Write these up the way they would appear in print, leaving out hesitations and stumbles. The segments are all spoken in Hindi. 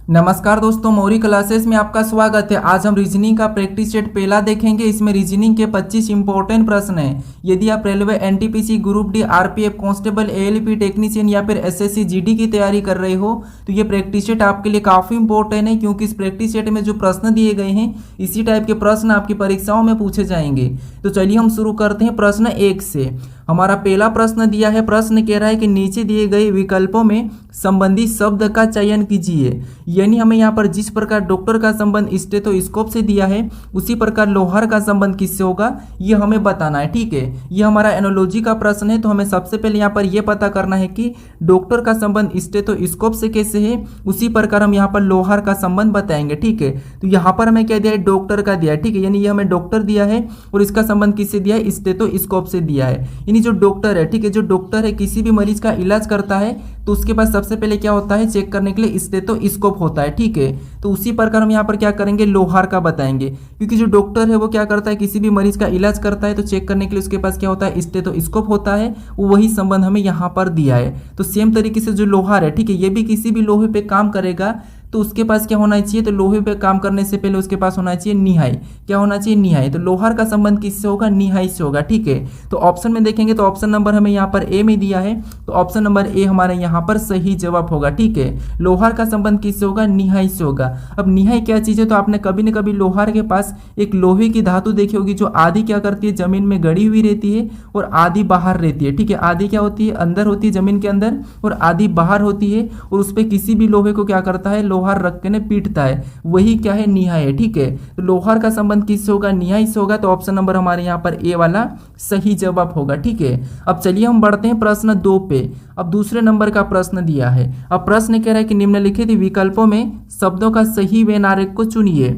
नमस्कार दोस्तों, मौरी क्लासेस में आपका स्वागत है। आज हम रीजनिंग का प्रैक्टिस सेट पहला देखेंगे। इसमें रीजनिंग के 25 इंपॉर्टेंट प्रश्न हैं। यदि आप railway, NTPC, group D, RPF, constable, ALP technician या फिर एसएससी जीडी की तैयारी कर रहे हो तो ये प्रैक्टिस सेट आपके लिए काफ़ी इंपॉर्टेंट है, क्योंकि इस प्रैक्टिस सेट में जो प्रश्न दिए गए हैं इसी टाइप के प्रश्न आपकी परीक्षाओं में पूछे जाएंगे। तो चलिए हम शुरू करते हैं प्रश्न 1 से। हमारा पहला प्रश्न दिया है, प्रश्न कह रहा है कि नीचे दिए गए विकल्पों में संबंधित शब्द का चयन कीजिए। यानी हमें यहाँ पर जिस प्रकार डॉक्टर का संबंध स्टेथोस्कोप से दिया है उसी प्रकार लोहार का संबंध किससे होगा ये हमें बताना है। ठीक है, ये हमारा एनोलॉजी का प्रश्न है। तो हमें सबसे पहले यहाँ पर यह पता करना है कि डॉक्टर का संबंध स्टेथोस्कोप से कैसे है, उसी प्रकार हम यहाँ पर लोहार का संबंध बताएंगे। ठीक है, तो यहाँ पर हमें क्या दिया है, डॉक्टर का दिया है। ठीक है, यानी ये हमें डॉक्टर दिया है और इसका संबंध किससे दिया है, स्टेथोस्कोप से दिया है। यानी जो डॉक्टर है, ठीक है, जो डॉक्टर है किसी भी मरीज का इलाज करता है तो उसके पास सबसे पहले क्या होता है, चेक करने के लिए स्टेथोस्कोप होता है। ठीक है, तो उसी प्रकार हम यहाँ पर क्या करेंगे, लोहार का बताएंगे, क्योंकि जो डॉक्टर है वो क्या करता है, किसी भी मरीज का इलाज करता है तो चेक करने के लिए उसके पास क्या होता है, स्टेथोस्कोप होता है। वही संबंध हमें यहाँ पर दिया है। तो सेम तरीके से जो लोहार है, ठीक है, ये भी किसी भी लोहे पे काम करेगा तो उसके पास क्या होना चाहिए, तो लोहे पे काम करने से पहले उसके पास होना चाहिए निहाई। क्या होना चाहिए, निहाई। तो लोहार का संबंध किससे होगा, निहाई से होगा। ठीक है, तो ऑप्शन में देखेंगे तो ऑप्शन नंबर हमें यहाँ पर ए में दिया है, तो ऑप्शन नंबर ए हमारे यहाँ पर सही जवाब होगा। ठीक है, लोहार का संबंध किससे होगा, निहाई से होगा। अब निहाई क्या चीज है, तो आपने कभी न कभी लोहार के पास एक लोहे की धातु देखी होगी जो आधी क्या करती है, जमीन में गड़ी हुई रहती है और आधी बाहर रहती है। ठीक है, आधी क्या होती है, अंदर होती है जमीन के अंदर और आधी बाहर होती है, और उस पर किसी भी लोहे को क्या करता है, लोहार रख के पीटता है, वही क्या है, निहाई है। ठीक है, तो लोहार का संबंध किससे होगा, निहाई से होगा। तो ऑप्शन नंबर हमारे यहाँ पर ए वाला सही जवाब होगा। ठीक है, अब चलिए हम बढ़ते हैं प्रश्न 2 पे। अब दूसरे नंबर का प्रश्न दिया है। अब प्रश्न कह रहा है कि निम्नलिखित विकल्पों में शब्दों का सही वेन आरेख को चुनिए।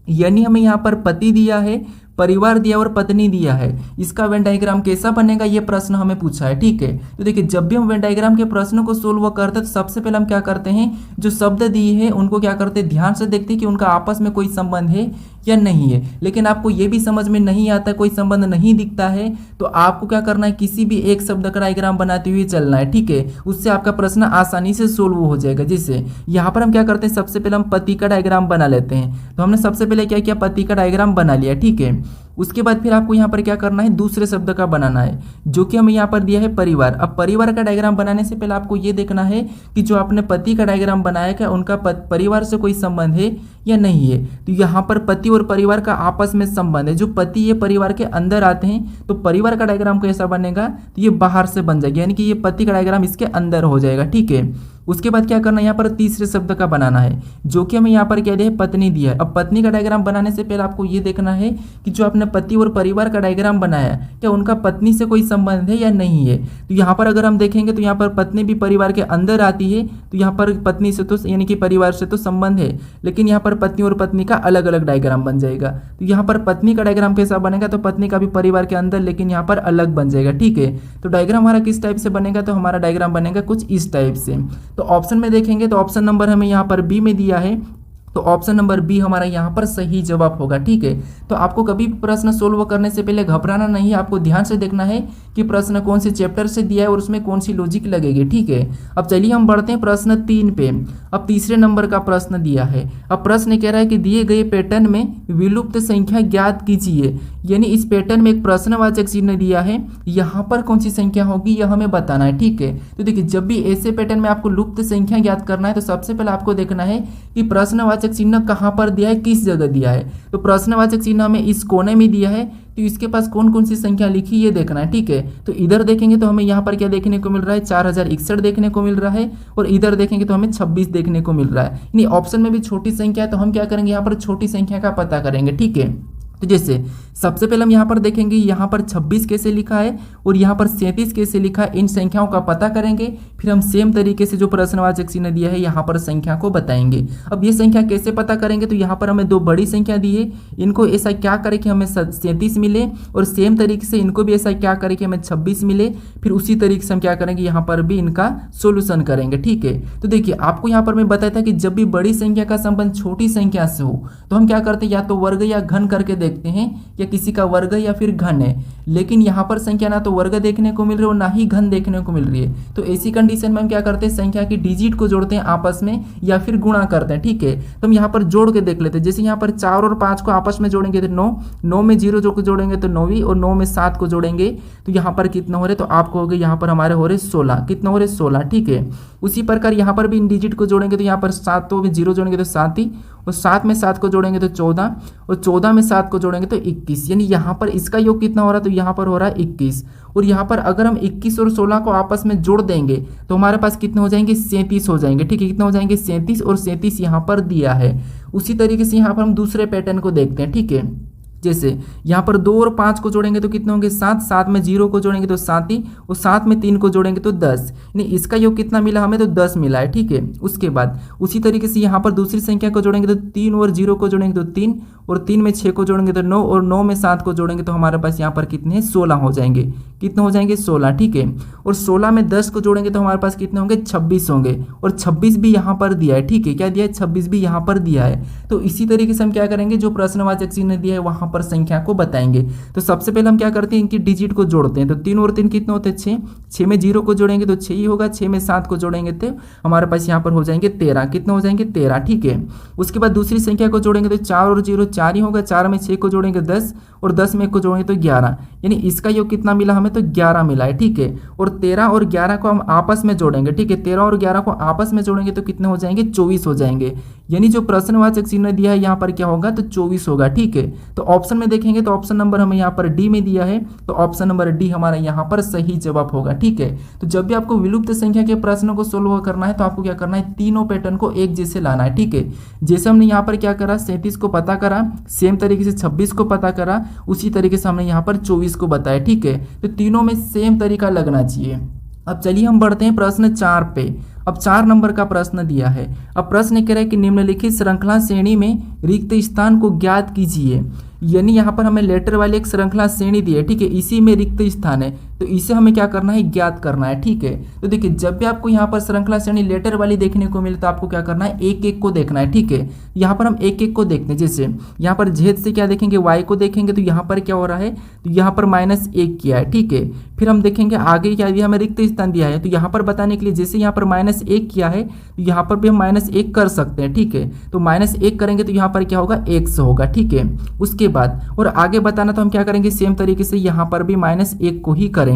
यानी हमें यहाँ पर पति दिया है, परिवार दिया और पत्नी दिया है, इसका वेन डायग्राम कैसा बनेगा ये प्रश्न हमें पूछा है। ठीक है, तो देखिए जब भी हम वेन डायग्राम के प्रश्न को सोल्व करते हैं तो सबसे पहले हम क्या करते हैं, जो शब्द दिए हैं उनको क्या करते हैं, ध्यान से देखते हैं कि उनका आपस में कोई संबंध है या नहीं है। लेकिन आपको ये भी समझ में नहीं आता, कोई संबंध नहीं दिखता है, तो आपको क्या करना है, किसी भी एक शब्द का डायग्राम बनाते हुए चलना है। ठीक है, उससे आपका प्रश्न आसानी से सोल्व हो जाएगा। जैसे यहाँ पर हम क्या करते हैं, सबसे पहले हम पति का डायग्राम बना लेते हैं। तो हमने सबसे पहले क्या किया, पति का डायग्राम बना लिया। ठीक है, उसके बाद फिर आपको यहाँ पर क्या करना है, दूसरे शब्द का बनाना है, जो कि हमें यहाँ पर दिया है परिवार। अब परिवार का डायग्राम बनाने से पहले आपको ये देखना है कि जो आपने पति का डायग्राम बनाया क्या उनका परिवार से कोई संबंध है या नहीं है। तो यहाँ पर पति और परिवार का आपस में संबंध है। जो पति ये परिवार के अंदर आते हैं तो परिवार का डायग्राम कैसा बनेगा, तो ये बाहर से बन जाएगा, यानी कि ये पति का डायग्राम इसके अंदर हो जाएगा। ठीक है, उसके बाद क्या करना है, यहाँ पर तीसरे शब्द का बनाना है, जो कि हमें यहाँ पर क्या दिया है, पत्नी दिया है। अब पत्नी का डायग्राम बनाने से पहले आपको ये देखना है कि जो आपने पति और परिवार का डायग्राम बनाया क्या उनका पत्नी से कोई संबंध है या नहीं है। तो यहाँ पर अगर हम देखेंगे तो यहाँ पर पत्नी भी परिवार के अंदर आती है, तो यहाँ पर पत्नी से तो यानी कि परिवार से तो संबंध है, लेकिन यहाँ पर पत्नी और पत्नी का अलग अलग डायग्राम बन जाएगा। तो यहाँ पर पत्नी का डायग्राम कैसा बनेगा, तो पत्नी का भी परिवार के अंदर लेकिन यहाँ पर अलग बन जाएगा। ठीक है, तो डायग्राम हमारा किस टाइप से बनेगा, तो हमारा डायग्राम बनेगा कुछ इस टाइप से। तो ऑप्शन में देखेंगे तो ऑप्शन नंबर हमें यहाँ पर बी में दिया है, तो ऑप्शन नंबर बी हमारा यहाँ पर सही जवाब होगा। ठीक है, तो आपको कभी प्रश्न सोल्व करने से पहले घबराना नहीं है, आपको ध्यान से देखना है कि प्रश्न कौन से चैप्टर से दिया है और उसमें कौन सी लॉजिक लगेगी। ठीक है, अब चलिए हम बढ़ते हैं प्रश्न 3 पे। अब तीसरे नंबर का प्रश्न दिया है। अब प्रश्न कह रहा है कि दिए गए पैटर्न में विलुप्त संख्या ज्ञात कीजिए। यानी इस पैटर्न में एक प्रश्नवाचक चिन्ह दिया है, यहाँ पर कौन सी संख्या होगी यह हमें बताना है। ठीक है, तो देखिए जब भी ऐसे पैटर्न में आपको लुप्त संख्या ज्ञात करना है तो सबसे पहले आपको देखना है कि प्रश्नवाचक चिन्ह कहाँ पर दिया है, किस जगह दिया है। तो प्रश्नवाचक चिन्ह हमें इस कोने में दिया है, तो इसके पास कौन कौन सी संख्या लिखी ये देखना है। ठीक है, तो इधर देखेंगे तो हमें यहाँ पर क्या देखने को मिल रहा है, 4061 देखने को मिल रहा है, और इधर देखेंगे तो हमें 26 देखने को मिल रहा है। यानी ऑप्शन में भी छोटी संख्या है, तो हम क्या करेंगे, यहाँ पर छोटी संख्या का पता करेंगे। ठीक है, तो जैसे सबसे पहले हम यहाँ पर देखेंगे यहाँ पर 26 कैसे लिखा है और यहाँ पर 37 कैसे लिखा है, इन संख्याओं का पता करेंगे। फिर हम सेम तरीके से जो प्रश्नवाचक चिन्ह दिया है यहाँ पर संख्या को बताएंगे। अब ये संख्या कैसे पता करेंगे, तो यहाँ पर हमें दो बड़ी संख्या दी है, इनको ऐसा क्या करें कि हमें 37 मिले, और सेम तरीके से इनको भी ऐसा क्या करें कि हमें 26 मिले। फिर उसी तरीके से हम क्या करेंगे, यहाँ पर भी इनका सोल्यूशन करेंगे। ठीक है, तो देखिए आपको यहाँ पर मैं बताया था कि जब भी बड़ी संख्या का संबंध छोटी संख्या से हो तो हम क्या करते हैं, या तो वर्ग या घन करके देखते हैं या किसी का वर्ग या फिर घन है, लेकिन यहाँ पर संख्या ना तो वर्ग देखने को मिल रही है और ना ही घन देखने को मिल रही है। तो ऐसी कंडीशन में हम क्या करते हैं, संख्या की डिजिट को जोड़ते हैं आपस में या फिर गुणा करते हैं। ठीक है, तो हम यहाँ पर जोड़ के देख लेते हैं। जैसे यहाँ पर 4 और 5 को आपस में जोड़ेंगे तो 9, 9 में 0 जो जोड़ेंगे तो 9वीं, और 9 में 7 को जोड़ेंगे तो यहाँ पर कितना हो रहे, तो आपको हो गए यहाँ पर हमारे हो रहे 16। कितना हो रहे 16। ठीक है, उसी प्रकार यहाँ पर भी इन डिजिट को जोड़ेंगे तो यहाँ पर 7 में 0 जोड़ेंगे तो 7 ही, और 7 में 7 को जोड़ेंगे तो 14, और 14 में 7 को जोड़ेंगे तो 21। यानी यहाँ पर इसका योग कितना हो रहा है, तो यहाँ पर हो रहा है 21। और यहाँ पर अगर हम 21 और 16 को आपस में जोड़ देंगे तो हमारे पास कितने हो जाएंगे, 37 हो जाएंगे। ठीक है, कितना हो जाएंगे 37, और 37 यहाँ पर दिया है। उसी तरीके से यहाँ पर हम दूसरे पैटर्न को देखते हैं। ठीक है, जैसे यहाँ पर 2 और 5 को जोड़ेंगे तो कितने होंगे 7, 7 में 0 को जोड़ेंगे तो 7 ही, और 7 में 3 को जोड़ेंगे तो 10। यानी इसका योग कितना मिला हमें, तो 10 मिला है। ठीक है, उसके बाद उसी तरीके से यहाँ पर दूसरी संख्या को जोड़ेंगे तो 3 और 0 को जोड़ेंगे तो 3, और 3 में 6 को जोड़ेंगे तो 9, और 9 में 7 को जोड़ेंगे तो हमारे पास यहाँ पर कितने 16 हो जाएंगे। कितने हो जाएंगे 16। ठीक है, और 16 में 10 को जोड़ेंगे तो हमारे पास कितने होंगे 26 होंगे, और 26 भी यहाँ पर दिया है। ठीक है, क्या दिया है 26 भी यहाँ पर दिया है। तो इसी तरीके से हम क्या करेंगे, जो प्रश्नवाचक चिन्ह दिया है वहां पर संख्या को बताएंगे। तो सबसे पहले हम क्या करते हैं, इनकी डिजिट को जोड़ते हैं। तो 3 और 3 कितने होते हैं 6, 6 में 0 को जोड़ेंगे तो 6 ही होगा, 6 में 7 को जोड़ेंगे तो हमारे पास यहाँ पर हो जाएंगे 13। कितने हो जाएंगे 13। ठीक है, उसके बाद दूसरी संख्या को जोड़ेंगे तो 4 और 0 4 ही होगा, 4 में 6 को जोड़ेंगे 10, और 10 में 1 को जोड़ेंगे तो 11। यानी इसका योग कितना मिला हमें, तो 11 मिला है। ठीक है, और 13 और 11 को हम आपस में जोड़ेंगे। ठीक है, 13 और 11 को आपस में जोड़ेंगे तो कितने हो जाएंगे 24 हो जाएंगे। यानी जो प्रश्नवाचक चिन्ह दिया है यहाँ पर क्या होगा, तो 24 होगा। ठीक है, तो ऑप्शन में देखेंगे तो ऑप्शन नंबर हमें यहाँ पर डी में दिया है, तो ऑप्शन नंबर डी हमारा यहाँ पर सही जवाब होगा। ठीक है, तो जब भी आपको विलुप्त संख्या के प्रश्नों को सोल्व करना है तो आपको क्या करना है, तीनों पैटर्न को एक जैसे लाना है। ठीक है, जैसे हमने यहाँ पर क्या करा, 37 को पता करा, सेम तरीके से 26 को पता करा, उसी तरीके से हमने यहाँ पर 24 को बताया। ठीक है, तो तीनों में सेम तरीका लगना चाहिए। अब चलिए हम बढ़ते हैं प्रश्न 4 पे। अब 4 नंबर का प्रश्न दिया है। अब प्रश्न कह रहा है कि निम्नलिखित श्रृंखला श्रेणी में रिक्त स्थान को ज्ञात कीजिए। यानी यहाँ पर हमें लेटर वाली एक श्रृंखला श्रेणी दी है। ठीक है, इसी में रिक्त स्थान है तो इसे हमें क्या करना है, ज्ञात करना है। ठीक है, तो देखिए जब भी आपको यहाँ पर श्रृंखला श्रेणी लेटर वाली देखने को मिले तो आपको क्या करना है, एक एक को देखना है। ठीक है, यहाँ पर हम एक एक को देखते हैं। जैसे यहाँ पर जेड से क्या देखेंगे, वाई को देखेंगे तो यहाँ पर क्या हो रहा है, तो यहाँ पर -1 किया है। ठीक है, फिर हम देखेंगे आगे क्या दिया, हमें रिक्त स्थान दिया है, तो यहाँ पर बताने के लिए जैसे यहाँ पर -1 किया है तो यहाँ पर भी हम -1 कर सकते हैं। ठीक है, तो -1 करेंगे तो यहाँ पर क्या होगा, 100 होगा। ठीक है, उसके बाद और आगे बताना तो हम क्या करेंगे, सेम तरीके से यहाँ पर भी -1 को ही करेंगे।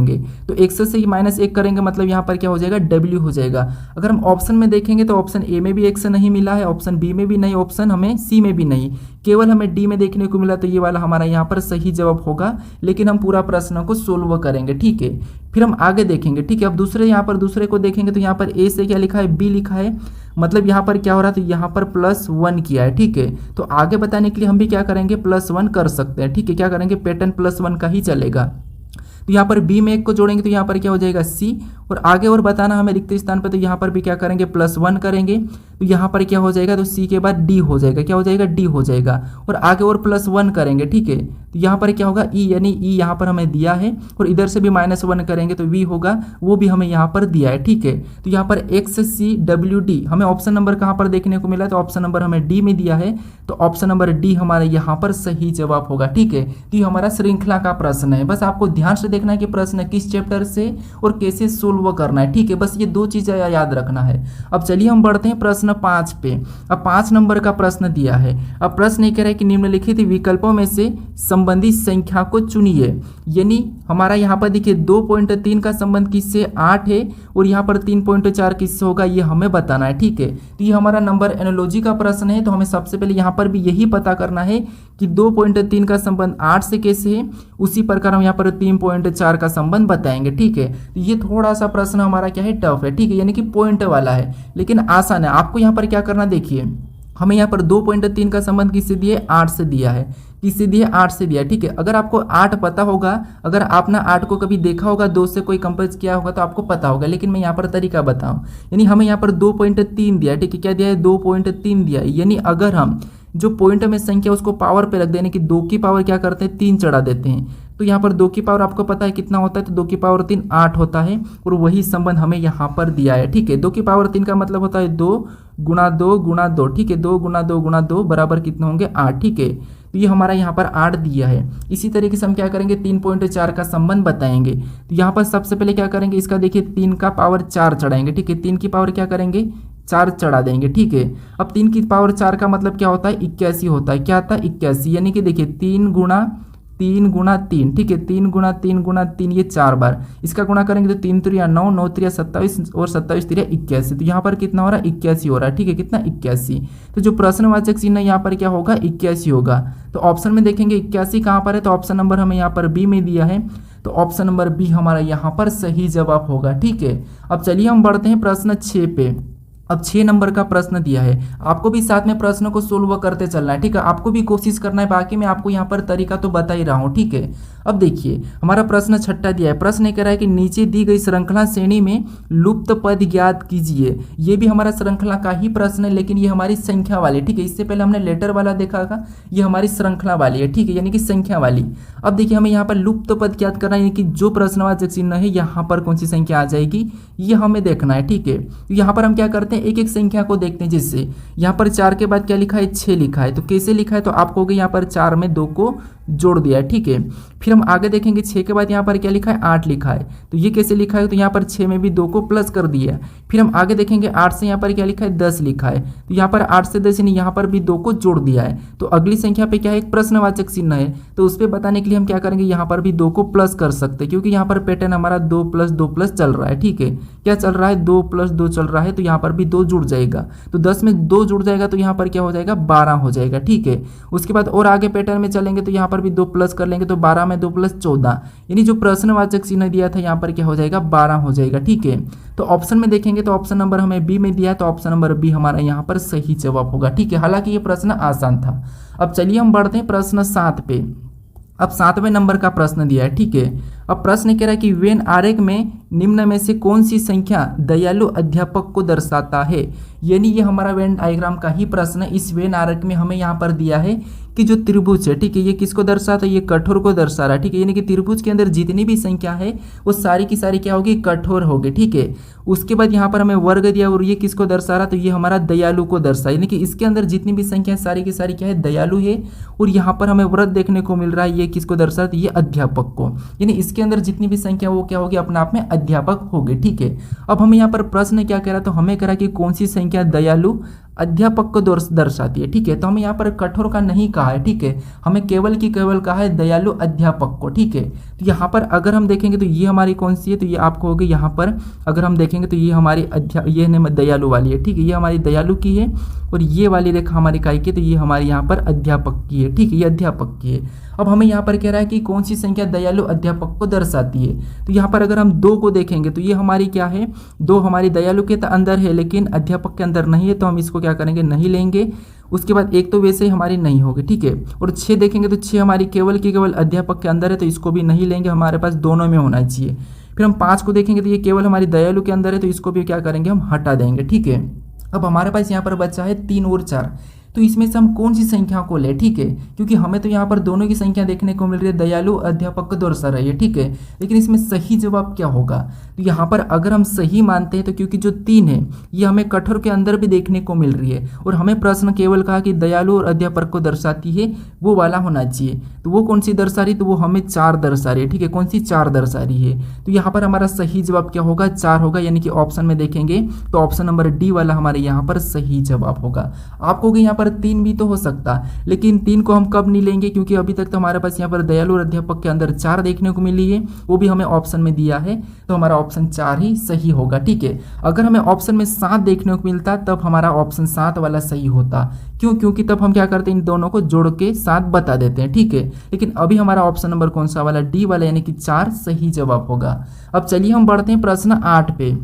तो 100 से ही -1 करेंगे मतलब यहाँ पर क्या हो जाएगा, W हो जाएगा। अगर हम ऑप्शन में देखेंगे तो ऑप्शन ए में भी 100 नहीं मिला है, ऑप्शन बी में भी नहीं, ऑप्शन हमें सी में भी नहीं, केवल हमें डी में देखने को मिला, तो ये वाला हमारा यहाँ पर सही जवाब होगा। लेकिन हम पूरा प्रश्न को सोल्व करेंगे। ठीक है, फिर हम आगे देखेंगे। ठीक है, अब दूसरे यहाँ पर दूसरे को देखेंगे तो यहाँ पर ए से क्या लिखा है, बी लिखा है, मतलब यहाँ पर क्या हो रहा है, तो यहाँ पर +1 किया है। ठीक है, तो आगे बताने के लिए हम भी क्या करेंगे, +1 कर सकते हैं। ठीक है, क्या करेंगे, पैटर्न +1 का ही चलेगा। तो यहाँ पर बी में 1 को जोड़ेंगे तो यहाँ पर क्या हो जाएगा, सी, और आगे और बताना हमें रिक्त स्थान पर, तो यहाँ पर भी क्या करेंगे, +1 करेंगे तो यहाँ पर क्या हो जाएगा, तो सी के बाद डी हो जाएगा। क्या हो जाएगा, डी हो जाएगा, और आगे और +1 करेंगे। ठीक है, तो यहाँ पर क्या होगा, ई, यानी ई यहाँ पर हमें दिया है, और इधर से भी -1 करेंगे तो वी होगा, वो भी हमें यहाँ पर दिया है। ठीक है, तो यहाँ पर XCWD हमें ऑप्शन नंबर कहाँ पर देखने को मिला, तो ऑप्शन नंबर हमें डी में दिया है, तो ऑप्शन नंबर डी हमारा यहाँ पर सही जवाब होगा। ठीक है, तो ये हमारा श्रृंखला का प्रश्न है। बस आपको ध्यान से देखना है कि प्रश्न किस चैप्टर से और कैसे सोल्व करना है। ठीक है, बस ये 2 चीजें याद रखना है। अब चलिए हम बढ़ते हैं प्रश्न 5 पे। अब 5 नंबर का प्रश्न दिया है। अब प्रश्न ये कह रहा है कि निम्नलिखित विकल्पों में से संबंधित संख्या को चुनिए। यानी हमारा यहाँ पर देखिए 2.3 का संबंध किससे, 8 है, और यहाँ पर 3.4 किससे होगा, ये हमें बताना है। ठीक है, तो ये हमारा नंबर एनालॉजी का प्रश्न है, तो हमें सबसे पहले यहाँ पर भी यही पता करना है कि 2.3 का संबंध 8 से कैसे है, उसी प्रकार हम यहाँ पर 3.4 का संबंध बताएंगे। ठीक है, तो ये थोड़ा सा प्रश्न हमारा क्या है, टफ है। ठीक है, यानी कि पॉइंट वाला है, लेकिन आसान है। आपको यहाँ पर क्या करना, देखिए हमें यहाँ पर 2.3 का संबंध किससे दिया है, 8 से दिया है। किससे दिया, 8 से दिया। ठीक है, अगर आपको 8 पता होगा, अगर आपने 8 को कभी देखा होगा, 2 से कोई कंपेयर किया होगा तो आपको पता होगा, लेकिन मैं यहाँ पर तरीका बताऊं। यानी हमें यहाँ पर 2.3 दिया है। ठीक है, क्या दिया है, 2.3 दिया है। यानी अगर हम जो पॉइंट में संख्या उसको पावर पे रख देने की 2 की पावर क्या करते हैं, 3 चढ़ा देते हैं, तो यहाँ पर 2 की पावर आपको पता है कितना होता है, तो 2 की पावर 3 8 होता है, और वही संबंध हमें यहाँ पर दिया है। ठीक है, 2 की पावर 3 का मतलब होता है 2 गुणा 2 गुणा 2। ठीक है, 2 गुणा 2 गुणा 2 बराबर कितने होंगे, 8। ठीक है, तो ये हमारा यहाँ पर 8 दिया है। इसी तरीके से हम क्या करेंगे 3.4 का संबंध बताएंगे। तो यहाँ पर सबसे पहले क्या करेंगे, इसका देखिए 3 का पावर 4 चढ़ाएंगे, ठीक है। 3 की पावर क्या करेंगे 4 चढ़ा देंगे, ठीक है। अब 3 की पावर 4 का मतलब क्या होता है 81 होता है। क्या आता है 81, यानी कि देखिए 3 गुणा 3, ठीक है। 3 गुणा 3 ये 4 बार, इसका गुणा करेंगे तो 3 त्रिया 9, 9 त्रिया 27 और 27 त्रिया 81। तो यहाँ पर कितना हो रहा है 81 हो रहा है, ठीक है। कितना 81। तो जो प्रश्नवाचक चिन्ह यहाँ पर क्या होगा 81 होगा। तो ऑप्शन में देखेंगे 81 कहाँ पर है, तो ऑप्शन नंबर हमें यहाँ पर बी में दिया है। तो ऑप्शन नंबर बी हमारा यहाँ पर सही जवाब होगा, ठीक है। अब चलिए हम बढ़ते हैं प्रश्न 6 पे। अब 6 नंबर का प्रश्न दिया है, आपको भी साथ में प्रश्न को सोल्व करते चलना है, ठीक है। आपको भी कोशिश करना है, बाकी मैं आपको यहाँ पर तरीका तो बता ही रहा हूँ, ठीक है। अब देखिए हमारा प्रश्न 6 दिया है। प्रश्न कह रहा है कि नीचे दी गई श्रृंखला श्रेणी में लुप्त पद ज्ञात कीजिए। ये भी हमारा श्रृंखला का ही प्रश्न है, लेकिन ये हमारी संख्या वाली, ठीक है। इससे पहले हमने लेटर वाला देखा था, ये हमारी श्रृंखला वाली है, ठीक है, यानी कि संख्या वाली। अब देखिए हमें यहाँ पर लुप्त पद ज्ञात करना है, यानी कि जो प्रश्नवाचक चिन्ह है यहाँ पर कौन सी संख्या आ जाएगी ये हमें देखना है, ठीक है। तो यहाँ पर हम क्या करते हैं एक एक संख्या को देखते हैं। जिससे यहाँ पर 4 के बाद क्या लिखा है 6 लिखा है, तो कैसे लिखा है, तो आप कहोगे यहाँ पर 4 में 2 को जोड़ दिया है, ठीक है। फिर हम आगे देखेंगे 6 के बाद यहाँ पर क्या लिखा है 8 लिखा है, तो ये कैसे लिखा है, तो यहाँ पर 6 में भी 2 को प्लस कर दिया है। फिर हम आगे देखेंगे 8 से यहाँ पर क्या लिखा है 10 लिखा है, तो यहाँ पर 8 से 10 यानी यहाँ पर भी 2 को जोड़ दिया है। तो अगली संख्या पे क्या है एक प्रश्नवाचक चिन्ह है, तो उस पर बताने के लिए हम क्या करेंगे यहाँ पर भी 2 को प्लस कर सकते हैं, क्योंकि यहाँ पर पैटर्न हमारा 2 + 2 चल रहा है, ठीक है। क्या चल रहा है 2 + 2 चल रहा है, तो यहाँ पर भी 2 जुड़ जाएगा। तो 10 में 2 जुड़ जाएगा तो यहाँ पर क्या हो जाएगा 12 हो जाएगा, ठीक है। उसके बाद और आगे पैटर्न में चलेंगे तो यहाँ पर भी 2 प्लस कर लेंगे, तो 12 में 2 + 14, यानी जो प्रश्नवाचक चिन्ह दिया था यहाँ पर क्या हो जाएगा 12 हो जाएगा, ठीक है। तो ऑप्शन में देखेंगे तो ऑप्शन नंबर हमें बी में दिया है, तो ऑप्शन नंबर बी हमारा यहाँ पर सही जवाब होगा, ठीक है। हालांकि ये प्रश्न आसान था। अब चलिए हम बढ़ते हैं प्रश्न 7 पे। अब 7वें नंबर का प्रश्न दिया है, ठीक है। अब प्रश्न कह रहा है कि वेन आरेख में निम्न में से कौन सी संख्या दयालु अध्यापक को दर्शाता है। यानी ये हमारा वेन डायग्राम का ही प्रश्न है। इस वेन आरेख में हमें यहाँ पर दिया है कि जो त्रिभुज है, ठीक है, ये किसको दर्शाता है, ये कठोर को दर्शा रहा है, ठीक है। यानी कि त्रिभुज के अंदर जितनी भी संख्या है वो सारी की सारी क्या होगी कठोर होगी, ठीक है। उसके बाद यहाँ पर हमें वर्ग दिया और ये किसको दर्शा रहा, तो ये हमारा दयालु को दर्शा, यानी कि इसके अंदर जितनी भी संख्या सारी की सारी क्या है दयालु है। और यहाँ पर हमें व्रत देखने को मिल रहा है, ये किसको दर्शा रहा है, तो ये अध्यापक को, यानी इसके अंदर जितनी भी संख्या वो क्या होगी अपने आप में अध्यापक होगी, ठीक है। अब हमें यहाँ पर प्रश्न क्या कह रहा है, तो हमें कह रहा है कि कौन सी संख्या दयालु अध्यापक को दर्शाती है, ठीक है। तो हमें यहाँ पर कठोर का नहीं कहा है, ठीक है, हमें केवल की केवल कहा है दयालु अध्यापक को, ठीक है। तो यहाँ पर अगर हम देखेंगे तो ये हमारी कौन सी है, तो ये आपको होगी यहाँ पर अगर हम देखेंगे तो ये हमारी ये दयालु वाली है, ठीक है, ये हमारी दयालु की है। और ये वाली रेखा हमारी काय की, तो ये हमारी यहाँ पर अध्यापक की है, ठीक है, ये अध्यापक की है। अब हमें यहाँ पर कह रहा है कि कौन सी संख्या दयालु अध्यापक को दर्शाती है। तो यहाँ पर अगर हम 2 को देखेंगे तो ये हमारी क्या है 2 हमारी दयालु के अंदर है, लेकिन अध्यापक के अंदर नहीं है, तो हम इसको क्या करेंगे नहीं लेंगे। उसके बाद 1 तो वैसे ही हमारी नहीं होगी, ठीक है। और 6 देखेंगे तो 6 हमारी केवल की केवल अध्यापक के अंदर है, तो इसको भी नहीं लेंगे, हमारे पास दोनों में होना चाहिए। फिर हम 5 को देखेंगे तो ये केवल हमारी दयालु के अंदर है, तो इसको भी क्या करेंगे हम हटा देंगे, ठीक है। अब हमारे पास यहाँ पर बचा है 3 और 4, तो इसमें से हम कौन सी संख्या को ले, ठीक है, क्योंकि हमें तो यहाँ पर दोनों की संख्या देखने को मिल रही है, दयालु अध्यापक को दर्शा रही है, ठीक है। लेकिन इसमें सही जवाब क्या होगा, तो यहाँ पर अगर हम सही मानते हैं तो क्योंकि जो 3 है ये हमें कठोर के अंदर भी देखने को मिल रही है, और हमें प्रश्न केवल कहा कि दयालु और अध्यापक को दर्शाती है, वो वाला होना चाहिए। तो वो कौन सी दर्शा रही, तो वो हमें 4 दर्शा रही है, ठीक है, कौन सी 4 दर्शा रही है। तो यहाँ पर हमारा सही जवाब क्या होगा 4 होगा, यानी कि ऑप्शन में देखेंगे तो ऑप्शन नंबर डी वाला हमारे यहाँ पर सही जवाब होगा। आपको यहाँ पर 3 भी तो हो सकता, लेकिन 3 को हम कब नहीं लेंगे, क्योंकि अभी तक तो हमारे पास यहाँ पर दयालु और अध्यापक के अंदर 4 देखने को मिली है, वो भी हमें ऑप्शन में दिया है, तो हमारा ऑप्शन 4 ही सही होगा, ठीक है। अगर हमें ऑप्शन में 7 देखने को मिलता तब हमारा ऑप्शन 7 वाला सही होता, क्यों, क्योंकि तब हम क्या करते हैं इन दोनों को जोड़ के 7 बता देते हैं, ठीक है। लेकिन अभी हमारा ऑप्शन नंबर कौन सा वाला डी वाला, यानी कि 4 सही जवाब होगा। अब चलिए हम बढ़ते हैं प्रश्न 8 पे।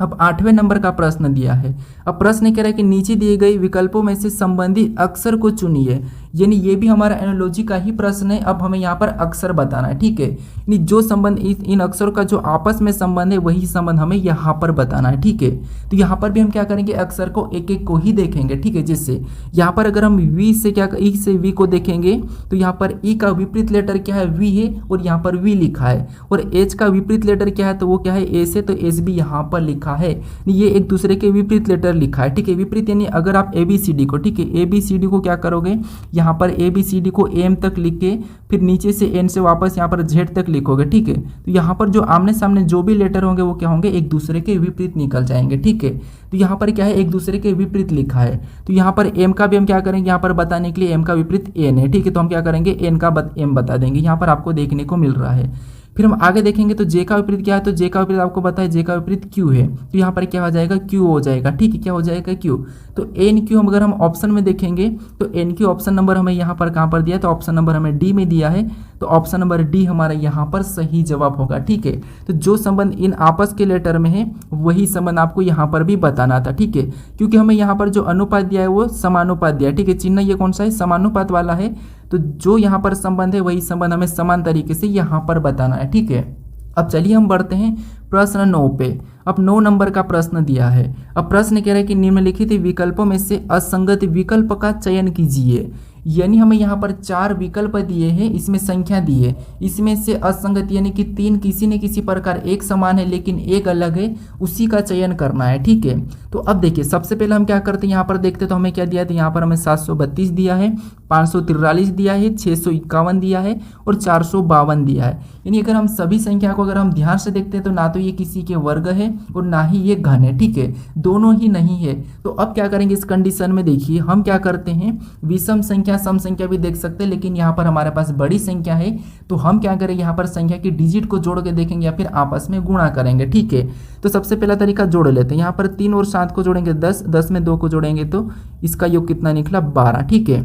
अब 8वें नंबर का प्रश्न दिया है। अब प्रश्न कह रहा है कि नीचे दिए गए विकल्पों में से संबंधित अक्षर को चुनिए, यानी ये भी हमारा एनालॉजी का ही प्रश्न है। अब हमें यहाँ पर अक्षर बताना है, ठीक है, यानी जो संबंध इन अक्षरों का जो आपस में संबंध है वही संबंध हमें यहाँ पर बताना है, ठीक है। तो यहाँ पर भी हम क्या करेंगे अक्षर को एक एक को ही देखेंगे, ठीक है। जिससे यहाँ पर अगर हम वी से क्या ई से वी को देखेंगे तो यहाँ पर ई का विपरीत लेटर क्या है वी है, और यहाँ पर वी लिखा है, और एच का विपरीत लेटर क्या है तो वो क्या है एस है, तो एस भी यहाँ पर लिखा है, ये एक दूसरे के विपरीत लेटर लिखा है, ठीक है। विपरीत यानी अगर आप ABCD को, ठीक है, ABCD को क्या करोगे यहाँ पर ABCD को M तक लिख के फिर नीचे से N से वापस यहाँ पर Z तक लिखोगे, ठीक है। तो यहाँ पर जो आमने सामने जो भी लेटर होंगे वो क्या होंगे, एक दूसरे के विपरीत निकल जाएंगे, ठीक है। तो यहाँ पर क्या है, एक दूसरे के विपरीत लिखा है। तो यहाँ पर M का भी हम क्या करेंगे, यहाँ पर बताने के लिए M का विपरीत N है, ठीक है। तो हम क्या करेंगे, N का M बता देंगे, यहाँ पर आपको देखने को मिल रहा है। फिर हम आगे देखेंगे तो J का विपरीत क्या है, तो J का विपरीत आपको पता है, J का विपरीत Q है। तो यहाँ पर क्या हो जाएगा, Q हो जाएगा, ठीक है। क्या हो जाएगा, Q। तो NQ अगर हम ऑप्शन में देखेंगे तो NQ ऑप्शन नंबर हमें यहाँ पर कहाँ पर दिया है, तो ऑप्शन नंबर हमें D में दिया है। तो ऑप्शन नंबर D हमारा यहाँ पर सही जवाब होगा, ठीक है। तो जो संबंध इन आपस के लेटर में है वही संबंध आपको यहाँ पर भी बताना था, ठीक है। क्योंकि हमें यहाँ पर जो अनुपात दिया है वो समानुपात दिया है, ठीक है। चिन्ह ये कौन सा है, समानुपात वाला है। तो जो यहाँ पर संबंध है वही संबंध हमें समान तरीके से यहाँ पर बताना है, ठीक है। अब चलिए हम बढ़ते हैं प्रश्न 9 पे। अब 9 नंबर का प्रश्न दिया है। अब प्रश्न कह रहा है कि निम्नलिखित विकल्पों में से असंगत विकल्प का चयन कीजिए। यानी हमें यहाँ पर 4 विकल्प दिए हैं, इसमें संख्या दी है, इसमें से असंगत यानी कि 3 किसी न किसी प्रकार एक समान है लेकिन एक अलग है, उसी का चयन करना है, ठीक है। तो अब देखिए सबसे पहले हम क्या करते हैं, यहाँ पर देखते तो हमें क्या दिया था, यहाँ पर हमें 732 दिया है, 543 दिया है, 651 दिया है और 452 दिया है। यानी अगर हम सभी संख्या को अगर हम ध्यान से देखते हैं तो ना तो ये किसी के वर्ग है और ना ही ये घन है, ठीक है, दोनों ही नहीं है। तो अब क्या करेंगे इस कंडीशन में, देखिए हम क्या करते हैं, विषम संख्या सम संख्या भी देख सकते हैं, लेकिन यहाँ पर हमारे पास बड़ी संख्या है तो हम क्या करें, यहाँ पर संख्या की डिजिट को जोड़ के देखेंगे या फिर आपस में गुणा करेंगे, ठीक है। तो सबसे पहला तरीका जोड़ लेते हैं, यहाँ पर 3 और 7 को जोड़ेंगे 10, 10 में 2 को जोड़ेंगे तो इसका योग कितना निकला, 12, ठीक है।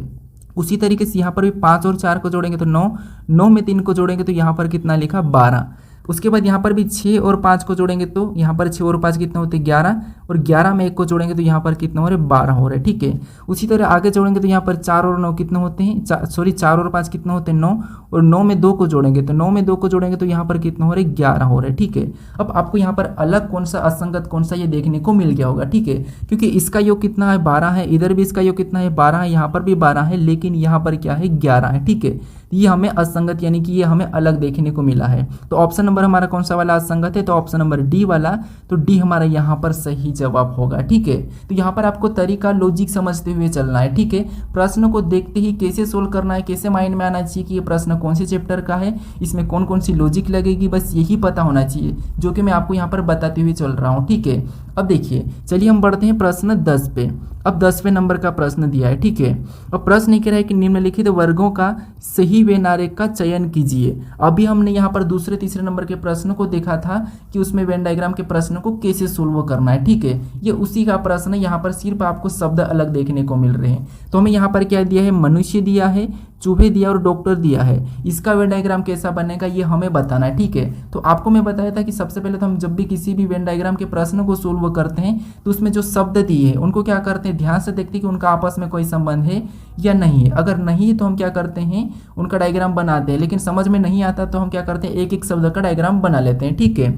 उसी तरीके से यहाँ पर भी 5 और 4 को जोड़ेंगे तो 9, 9 में 3 को जोड़ेंगे तो यहाँ पर कितना लिखा, 12। उसके बाद यहाँ पर भी 6 और 5 को जोड़ेंगे तो यहाँ पर 6 और 5 कितना होते हैं, 11, और 11 में 1 को जोड़ेंगे तो यहाँ पर कितना हो रहा है, 12 हो रहा है, ठीक है। उसी तरह आगे जोड़ेंगे तो यहाँ पर 4 और 9 कितने होते हैं, 4 और 5 कितने होते हैं, 9, और 9 में 2 को जोड़ेंगे तो 9 में 2 को जोड़ेंगे तो यहाँ पर कितना हो रहा है, 11 हो रहा है, ठीक है। अब आपको यहाँ पर अलग कौन सा असंगत कौन सा ये देखने को मिल गया होगा, ठीक है, क्योंकि इसका योग कितना है, 12 है, इधर भी इसका योग कितना है, 12 है, यहाँ पर भी 12 है, लेकिन यहाँ पर क्या है, 11 है, ठीक है। ये हमें असंगत यानी कि ये हमें अलग देखने को मिला है। तो ऑप्शन नंबर हमारा कौन सा वाला असंगत है, तो ऑप्शन नंबर डी वाला। तो डी हमारा यहाँ पर सही जवाब होगा, ठीक है। तो यहाँ पर आपको तरीका लॉजिक समझते हुए चलना है, ठीक है। प्रश्न को देखते ही कैसे सोल्व करना है, कैसे माइंड में आना चाहिए कि ये प्रश्न कौन से चैप्टर का है, इसमें कौन कौन सी लॉजिक लगेगी, बस यही पता होना चाहिए, जो कि मैं आपको यहाँ पर बताते हुए चल रहा हूँ, ठीक है। अब देखिए चलिए हम बढ़ते हैं प्रश्न 10 पे। अब 10वें नंबर का प्रश्न दिया है, ठीक है। अब प्रश्न कह रहा है कि निम्नलिखित वर्गों का सही वेन आरेख का चयन कीजिए। अभी हमने यहाँ पर दूसरे तीसरे नंबर के प्रश्न को देखा था कि उसमें वेन डायग्राम के प्रश्न को कैसे सोल्व करना है, ठीक है। ये उसी का प्रश्न है, यहाँ पर सिर्फ आपको शब्द अलग देखने को मिल रहे हैं। तो हमें यहाँ पर क्या दिया है, मनुष्य दिया है, चूहे दिया और डॉक्टर दिया है। इसका वेन डायग्राम कैसा बनेगा ये हमें बताना है, ठीक है। तो आपको मैं बताया था कि सबसे पहले तो हम जब भी किसी भी वेन डायग्राम के प्रश्न को सोल्व करते हैं तो उसमें जो शब्द दिए हैं उनको क्या करते हैं, ध्यान से देखते हैं कि उनका आपस में कोई संबंध है या नहीं है। अगर नहीं है तो हम क्या करते हैं, उनका डायग्राम बनाते हैं, लेकिन समझ में नहीं आता तो हम क्या करते हैं, एक एक शब्द का डायग्राम बना लेते हैं, ठीक है।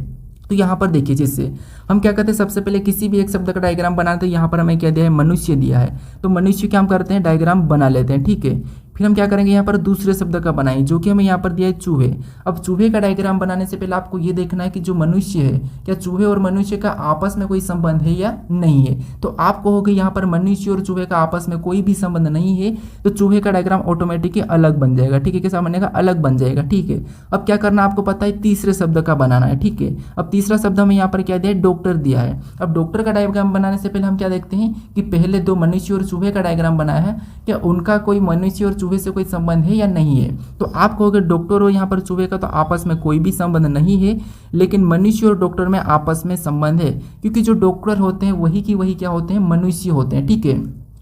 तो यहाँ पर देखिए जिससे हम क्या करते हैं, सबसे पहले किसी भी एक शब्द का डायग्राम बनाते हैं। यहाँ पर हमें क्या दिया है, मनुष्य दिया है, तो मनुष्य क्या हम करते हैं, डायग्राम बना लेते हैं, ठीक है। फिर हम क्या करेंगे, यहाँ पर दूसरे शब्द का बनाएं, जो कि हमें यहाँ पर दिया है चूहे। अब चूहे का डायग्राम बनाने से पहले आपको ये देखना है कि जो मनुष्य है, क्या चूहे और मनुष्य का आपस में कोई संबंध है या नहीं है। तो आप कहोगे यहाँ पर मनुष्य और चूहे का आपस में कोई भी संबंध नहीं है, तो चूहे का डायग्राम ऑटोमेटिकली अलग बन जाएगा, ठीक है। कैसा बनेगा, अलग बन जाएगा, ठीक है। अब क्या करना आपको पता है, तीसरे शब्द का बनाना है, ठीक है। अब तीसरा शब्द हमें यहाँ पर क्या दिया है, डॉक्टर दिया है। अब डॉक्टर का डायग्राम बनाने से पहले हम क्या देखते हैं कि पहले दो मनुष्य और चूहे का डायग्राम बनाया है, क्या उनका कोई मनुष्य और चूहे से कोई संबंध है या नहीं है। तो आप कहोगे डॉक्टर और यहाँ पर चूहे का तो आपस में कोई भी संबंध नहीं है, लेकिन मनुष्य और डॉक्टर में आपस में संबंध है, क्योंकि जो डॉक्टर होते हैं वही की वही क्या होते हैं, मनुष्य होते हैं, ठीक है।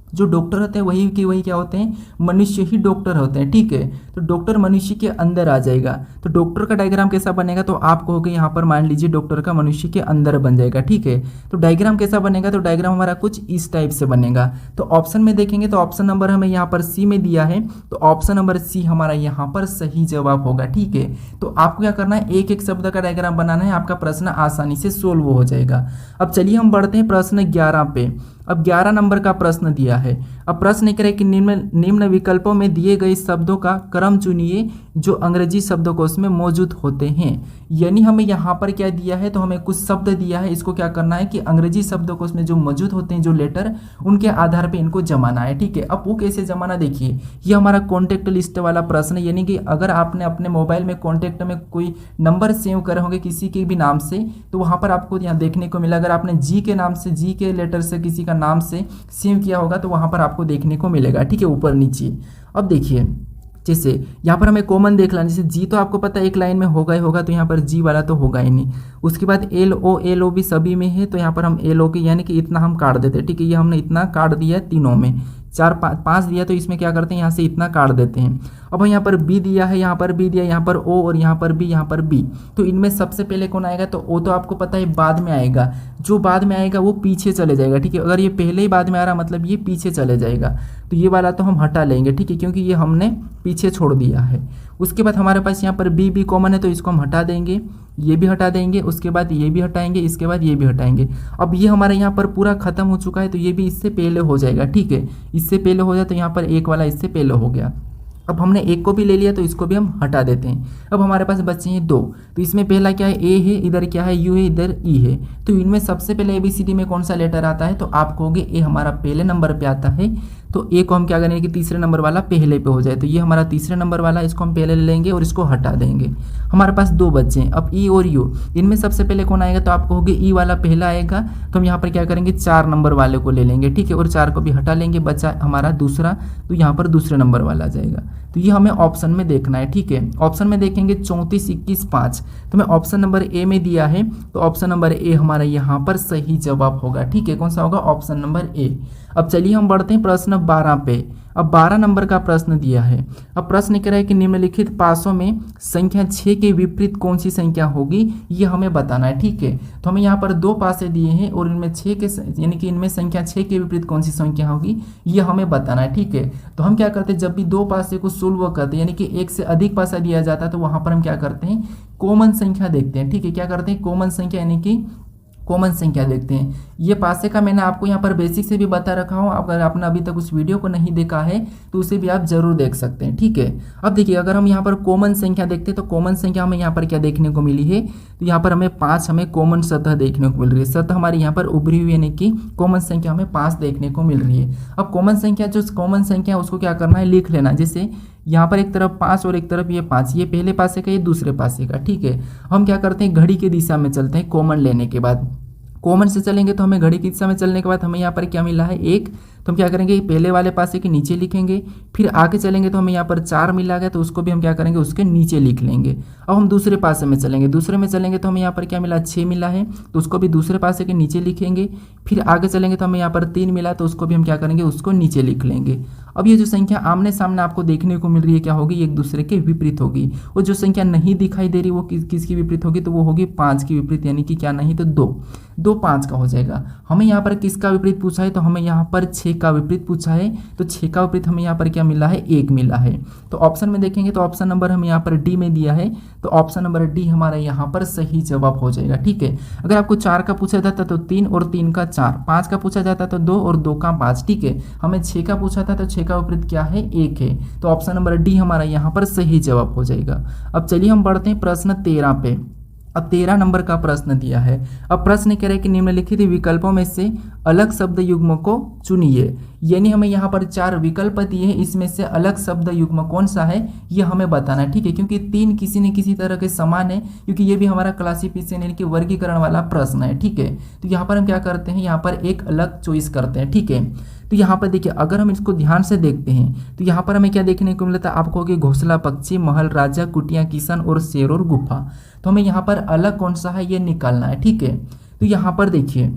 जो डॉक्टर होते हैं वही की वही क्या होते हैं, मनुष्य ही डॉक्टर होते हैं, ठीक है। तो डॉक्टर मनुष्य के अंदर आ जाएगा। तो डॉक्टर का डायग्राम कैसा बनेगा, तो आप कहोगे यहाँ पर मान लीजिए डॉक्टर का मनुष्य के अंदर बन जाएगा, ठीक है। तो डायग्राम कैसा बनेगा, तो डायग्राम हमारा कुछ इस टाइप से बनेगा। तो ऑप्शन में देखेंगे तो ऑप्शन नंबर हमें यहाँ पर सी में दिया है, तो ऑप्शन नंबर सी हमारा यहाँ पर सही जवाब होगा, ठीक है। तो आपको क्या करना है, एक एक शब्द का डायग्राम बनाना है, आपका प्रश्न आसानी से सोल्व हो जाएगा। अब चलिए हम बढ़ते हैं प्रश्न 11 पे। अब 11 नंबर का प्रश्न दिया है। अब प्रश्न कह रहे कि निम्न विकल्पों में दिए गए शब्दों का क्रम चुनिए जो अंग्रेजी शब्दकोश में मौजूद होते हैं। यानी हमें यहाँ पर क्या दिया है, तो हमें कुछ शब्द दिया है, इसको क्या करना है कि अंग्रेजी शब्दकोश में जो मौजूद होते हैं जो लेटर, उनके आधार पे इनको जमाना है। ठीक है, अब वो कैसे जमाना देखिए, ये हमारा कॉन्टैक्ट लिस्ट वाला प्रश्न है। यानी कि अगर आपने अपने मोबाइल में कॉन्टैक्ट में कोई नंबर सेव करे होंगे किसी के भी नाम से, तो वहाँ पर आपको यहाँ देखने को मिला। अगर आपने जी के नाम से, जी के लेटर से किसी का नाम से सेव किया होगा तो वहाँ पर आपको देखने को मिलेगा। ठीक है, ऊपर नीचे। अब देखिए जैसे यहाँ पर हमें कॉमन देख लेना, जैसे जी तो आपको पता है एक लाइन में होगा ही होगा, तो यहाँ पर जी वाला तो होगा ही नहीं। उसके बाद एल ओ भी सभी में है, तो यहाँ पर हम एल ओ के यानी कि इतना हम काट देते हैं। ठीक है, ये हमने इतना काट दिया है तीनों में, 4 5 दिया तो इसमें क्या करते हैं, यहाँ से इतना काट देते हैं। अब यहाँ पर बी दिया है, यहाँ पर बी दिया, यहाँ पर ओ और यहाँ पर बी, यहाँ पर बी। तो इनमें सबसे पहले कौन आएगा, तो ओ तो आपको पता है बाद में आएगा, जो बाद में आएगा वो पीछे चले जाएगा। ठीक है, अगर ये पहले ही बाद में आ रहा मतलब ये पीछे चले जाएगा, तो ये वाला तो हम हटा लेंगे। ठीक है, क्योंकि ये हमने पीछे छोड़ दिया है। उसके बाद हमारे पास यहाँ पर बी भी कॉमन है, तो इसको हम हटा देंगे, ये भी हटा देंगे, उसके बाद ये भी हटाएंगे, इसके बाद ये भी हटाएंगे। अब ये हमारे यहाँ पर पूरा खत्म हो चुका है, तो ये भी इससे पहले हो जाएगा। ठीक है, इससे पहले हो जाए तो यहाँ पर एक वाला इससे पहले हो गया। अब हमने एक को भी ले लिया तो इसको भी हम हटा देते हैं। अब हमारे पास बचे हैं 2, तो इसमें पहला क्या है, ए है, इधर क्या है, यू है, इधर ई है। तो इनमें सबसे पहले ABCD में कौन सा लेटर आता है, तो आप कहोगे ए हमारा पहले नंबर पे आता है, तो ए को हम क्या करेंगे कि तीसरे नंबर वाला पहले पे हो जाए, तो ये हमारा तीसरे नंबर वाला, इसको हम पहले ले लेंगे और इसको हटा देंगे। हमारे पास 2 बच्चे हैं। अब ई और यू, इनमें सबसे पहले कौन आएगा, तो आप कहोगे ई वाला पहला आएगा, तो हम यहाँ पर क्या करेंगे 4 नंबर वाले को ले लेंगे। ठीक है, और 4 को भी हटा लेंगे, बचा हमारा दूसरा, तो यहाँ पर दूसरे नंबर वाला आ जाएगा। तो ये हमें ऑप्शन में देखना है। ठीक है, ऑप्शन में देखेंगे 34, 21, 5, तो मैं ऑप्शन नंबर ए में दिया है, तो ऑप्शन नंबर ए हमारा यहाँ पर सही जवाब होगा। ठीक है, कौन सा होगा, ऑप्शन नंबर ए। अब चलिए हम बढ़ते हैं प्रश्न 12 पे। अब 12 नंबर का प्रश्न दिया है। अब प्रश्न कह रहा है कि निम्नलिखित पासों में संख्या 6 के विपरीत कौन सी संख्या होगी, ये हमें बताना है। ठीक है, तो हमें यहाँ पर 2 पासे दिए हैं और इनमें 6 के यानी कि इनमें संख्या 6 के विपरीत कौन सी संख्या होगी, ये हमें बताना है। ठीक है, तो हम क्या करते हैं, जब भी 2 पासे को सोल्व करते हैं, यानी कि 1 से अधिक पासा दिया जाता है, तो वहाँ पर हम क्या करते हैं, कॉमन संख्या देखते हैं। ठीक है, क्या करते हैं, कॉमन संख्या यानी कि कॉमन संख्या देखते हैं। ये पासे का मैंने आपको यहाँ पर बेसिक से भी बता रखा हूँ, अगर आपने अभी तक उस वीडियो को नहीं देखा है तो उसे भी आप जरूर देख सकते हैं। ठीक है, अब देखिए अगर हम यहाँ पर कॉमन संख्या देखते हैं तो कॉमन संख्या हमें यहाँ पर क्या देखने को मिली है, तो यहाँ पर हमें 5 हमें कॉमन सतह देखने को मिल रही है। सतह हमारी यहाँ पर उभरी हुई यानी कि कॉमन संख्या हमें 5 देखने को मिल रही है। अब कॉमन संख्या जो कॉमन संख्या है उसको क्या करना है, लिख लेना। जैसे यहाँ पर एक तरफ 5 और एक तरफ ये 5, ये पहले पासे का, ये दूसरे पासे का। ठीक है, हम क्या करते हैं, घड़ी की दिशा में चलते हैं। कॉमन लेने के बाद कॉमन से चलेंगे तो हमें घड़ी की दिशा में चलने के बाद हमें यहाँ पर क्या मिला है, 1, तो हम क्या करेंगे, पहले वाले पासे के नीचे लिखेंगे। फिर आगे चलेंगे तो हमें यहाँ पर 4 मिला गया, तो उसको भी हम क्या करेंगे, उसके नीचे लिख लेंगे। अब हम दूसरे पासे में चलेंगे, दूसरे में चलेंगे तो हमें यहाँ पर क्या मिला, 6 मिला है, तो उसको भी दूसरे पासे के नीचे लिखेंगे। फिर आगे चलेंगे तो हमें यहाँ पर 3 मिला, तो उसको भी हम क्या करेंगे, उसको नीचे लिख लेंगे। अब ये जो संख्या आमने सामने आपको देखने को मिल रही है क्या होगी, एक दूसरे के विपरीत होगी। और जो संख्या नहीं दिखाई दे रही वो किसकी विपरीत होगी, तो वो होगी 5 की विपरीत, यानी कि क्या नहीं तो 2 5 का हो जाएगा। हमें यहाँ पर किसका विपरीत पूछा है, तो हमें यहाँ पर 6 का विपरीत पूछा है, तो 6 का विपरीत हमें यहाँ पर क्या मिला है, 1 मिला है। तो ऑप्शन में देखेंगे तो ऑप्शन नंबर हमें यहाँ पर डी में दिया है, तो ऑप्शन नंबर डी हमारा यहाँ पर सही जवाब हो जाएगा। ठीक है, अगर आपको 4 का पूछा जाता तो 3 और 3 का 4, 5 का पूछा जाता तो 2 और 2 का 5। ठीक है, हमें 6 का पूछा था तो 6 का विपरीत क्या है, 1 है, तो ऑप्शन नंबर डी हमारा यहाँ पर सही जवाब हो जाएगा। अब चलिए हम बढ़ते हैं प्रश्न 13 पे। अब 13 नंबर का प्रश्न दिया है। अब प्रश्न कह रहा है कि निम्नलिखित विकल्पों में से अलग शब्द युग्म को चुनिए। यानी हमें यहाँ पर 4 विकल्प दिए हैं, इसमें से अलग शब्द युग्म कौन सा है ये हमें बताना है। ठीक है, क्योंकि 3 किसी न किसी तरह के समान है, क्योंकि ये भी हमारा क्लासिफिकेशन यानी कि वर्गीकरण वाला प्रश्न है। ठीक है, तो यहाँ पर हम क्या करते हैं, यहाँ पर एक अलग चॉइस करते हैं। ठीक है, तो यहाँ पर देखिए अगर हम इसको ध्यान से देखते हैं तो यहाँ पर हमें क्या देखने को मिलता है, आपको कि घोंसला पक्षी, महल, राजा, कुटिया, किशन और शेर और गुफा। तो हमें यहाँ पर अलग कौन सा है ये निकालना है। ठीक है, तो यहाँ पर देखिए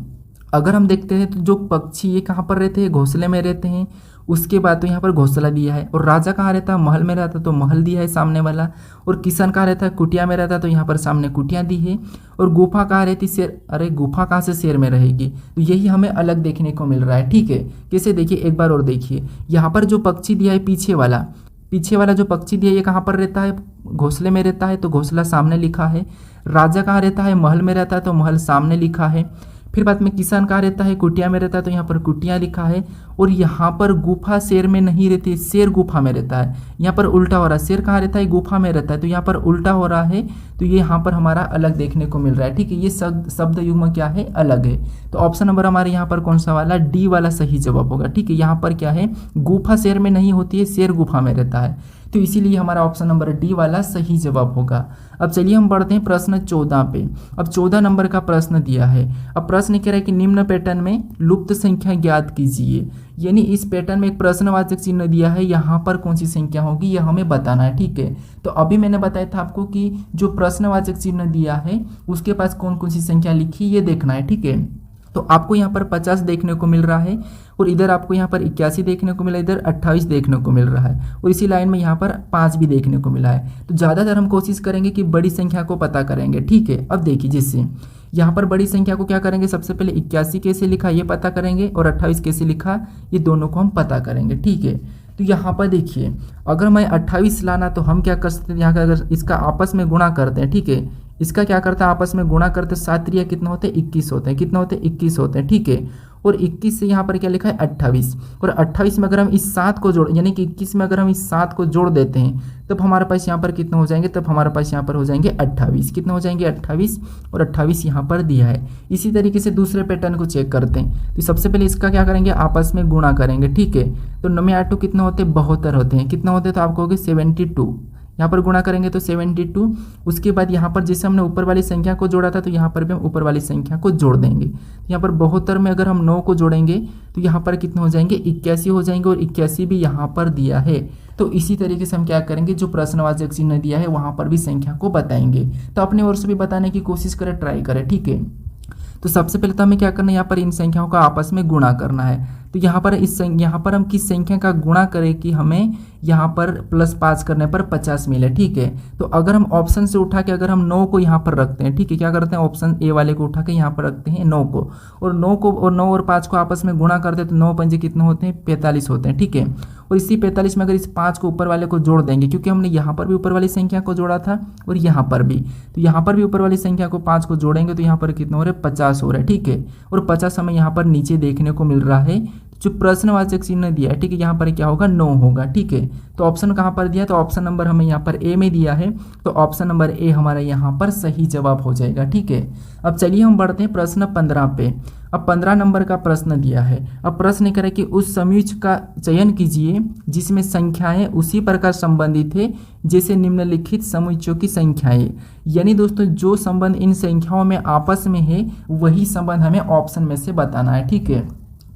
अगर हम देखते हैं तो जो पक्षी ये कहाँ पर रहते हैं, घोंसले में रहते हैं। उसके बाद तो यहाँ पर घोंसला दिया है। और राजा कहाँ रहता है, महल में रहता है, तो महल दिया है सामने वाला। और किशन कहाँ रहता है, कुटिया में रहता है, तो यहाँ पर सामने कुटिया दी है। और गुफा कहाँ रहती, शेर, अरे गुफा कहाँ से शेर में रहेगी, तो यही हमें अलग देखने को मिल रहा है। ठीक है, कैसे देखिए एक बार और देखिए, यहाँ पर जो पक्षी दिया है पीछे वाला जो पक्षी दिया है ये कहाँ पर रहता है, घोंसले में रहता है, तो घोंसला सामने लिखा है। राजा कहाँ रहता है, महल में रहता है, तो महल सामने लिखा है। फिर बाद में किसान कहाँ रहता है, कुटिया में रहता है, तो यहाँ पर कुटिया लिखा है। और यहाँ पर गुफा शेर में नहीं रहती, शेर गुफा में रहता है। यहाँ पर उल्टा हो रहा है, शेर कहाँ रहता है, गुफा में रहता है, तो यहाँ पर उल्टा हो रहा है, तो ये यहाँ पर हमारा अलग देखने को मिल रहा है। ठीक है, ये शब्द युग्म क्या है, अलग है। तो ऑप्शन नंबर हमारे यहाँ पर कौन सा वाला, डी वाला सही जवाब होगा। ठीक है, यहाँ पर क्या है, गुफा शेर में नहीं होती है, शेर गुफा में रहता है, तो इसीलिए हमारा ऑप्शन नंबर डी वाला सही जवाब होगा। अब चलिए हम बढ़ते हैं प्रश्न 14 पे। अब 14 नंबर का प्रश्न दिया है। अब प्रश्न कह रहा है कि निम्न पैटर्न में लुप्त संख्या ज्ञात कीजिए, यानी इस पैटर्न में एक प्रश्नवाचक चिन्ह दिया है, यहाँ पर कौन सी संख्या होगी यह हमें बताना है। ठीक है, तो अभी मैंने बताया था आपको कि जो प्रश्नवाचक चिन्ह दिया है उसके पास कौन कौन सी संख्या लिखी ये देखना है। ठीक है, तो आपको यहाँ पर 50 देखने को मिल रहा है, और इधर आपको यहाँ पर 81 देखने को मिला, इधर 28 देखने को मिल रहा है, और इसी लाइन में यहाँ पर 5 भी देखने को मिला है। तो ज़्यादातर हम कोशिश करेंगे कि बड़ी संख्या को पता करेंगे। ठीक है, अब देखिए जिससे यहाँ पर बड़ी संख्या को क्या करेंगे, सबसे पहले 81 कैसे लिखा ये पता करेंगे, और 28 कैसे लिखा ये दोनों को हम पता करेंगे। ठीक है, तो यहाँ पर देखिए अगर मैं 28 लाना तो हम क्या कर सकते हैं, यहाँ का अगर इसका आपस में गुणा करते हैं। ठीक है, इसका क्या करता है, आपस में गुणा करते, 7 त्रिया कितना होते हैं, 21 होते हैं, कितना होते हैं, 21 होते हैं। ठीक है, और 21 से यहाँ पर क्या लिखा है, 28, और 28 में अगर हम इस 7 को जोड़, यानी कि 21 में अगर हम इस 7 को जोड़ देते हैं तब हमारे पास यहाँ पर कितना हो जाएंगे, तब हमारे पास यहाँ पर हो जाएंगे 28, कितना हो जाएंगे 28, और 28 यहाँ पर दिया है। इसी तरीके से दूसरे पैटर्न को चेक करते हैं, तो सबसे पहले इसका क्या करेंगे, आपस में गुणा करेंगे। ठीक है, तो 9 8 कितना होते हैं, 72 होते हैं, कितना होते हैं, तो आप कहोगे 72, यहाँ पर गुणा करेंगे तो 72। उसके बाद यहाँ पर जैसे हमने ऊपर वाली संख्या को जोड़ा था तो यहाँ पर भी हम ऊपर वाली संख्या को जोड़ देंगे। यहाँ पर 72 में अगर हम 9 को जोड़ेंगे तो यहाँ पर कितने हो जाएंगे, 81 हो जाएंगे, और 81 भी यहाँ पर दिया है। तो इसी तरीके से हम क्या करेंगे, जो प्रश्नवाचक चिन्ह दिया है वहाँ पर भी संख्या को बताएंगे। तो अपने ओर से भी बताने की कोशिश करें, ट्राई करें। ठीक है, तो सबसे पहले तो हमें क्या करना है, यहाँ पर इन संख्याओं का आपस में गुणा करना है। तो यहाँ पर हम किस संख्या का गुणा करें कि हमें यहाँ पर +5 करने पर 50 मिले। ठीक है, तो अगर हम ऑप्शन से उठा के अगर हम 9 को यहाँ पर रखते हैं, ठीक है, क्या करते हैं, ऑप्शन ए वाले को उठा के यहाँ पर रखते हैं 9 को, और 9 और 5 को आपस में गुणा करते हैं तो 9 पंजे कितने होते हैं, 45 होते हैं। ठीक है, और इसी 45 में अगर इस 5 को ऊपर वाले को जोड़ देंगे, क्योंकि हमने यहाँ पर भी ऊपर वाली संख्या को जोड़ा था और यहाँ पर भी, तो यहाँ पर भी ऊपर वाली संख्या को 5 को जोड़ेंगे तो यहाँ पर कितना हो रहा है, 50 हो रहा है। ठीक है, और 50 हमें यहाँ पर नीचे देखने को मिल रहा है, जो प्रश्नवाचक चिन्ह दिया है। ठीक है, यहाँ पर क्या होगा, 9 होगा। ठीक है, तो ऑप्शन कहाँ पर दिया, तो ऑप्शन नंबर हमें यहाँ पर ए में दिया है, तो ऑप्शन नंबर ए हमारा यहाँ पर सही जवाब हो जाएगा। ठीक है, अब चलिए हम बढ़ते हैं प्रश्न 15 पे। अब 15 नंबर का प्रश्न दिया है। अब प्रश्न करें कि उस समूह का चयन कीजिए जिसमें संख्याएं उसी प्रकार संबंधित है जैसे निम्नलिखित समूहों की संख्याएं। यानी दोस्तों जो संबंध इन संख्याओं में आपस में है वही संबंध हमें ऑप्शन में से बताना है। ठीक है,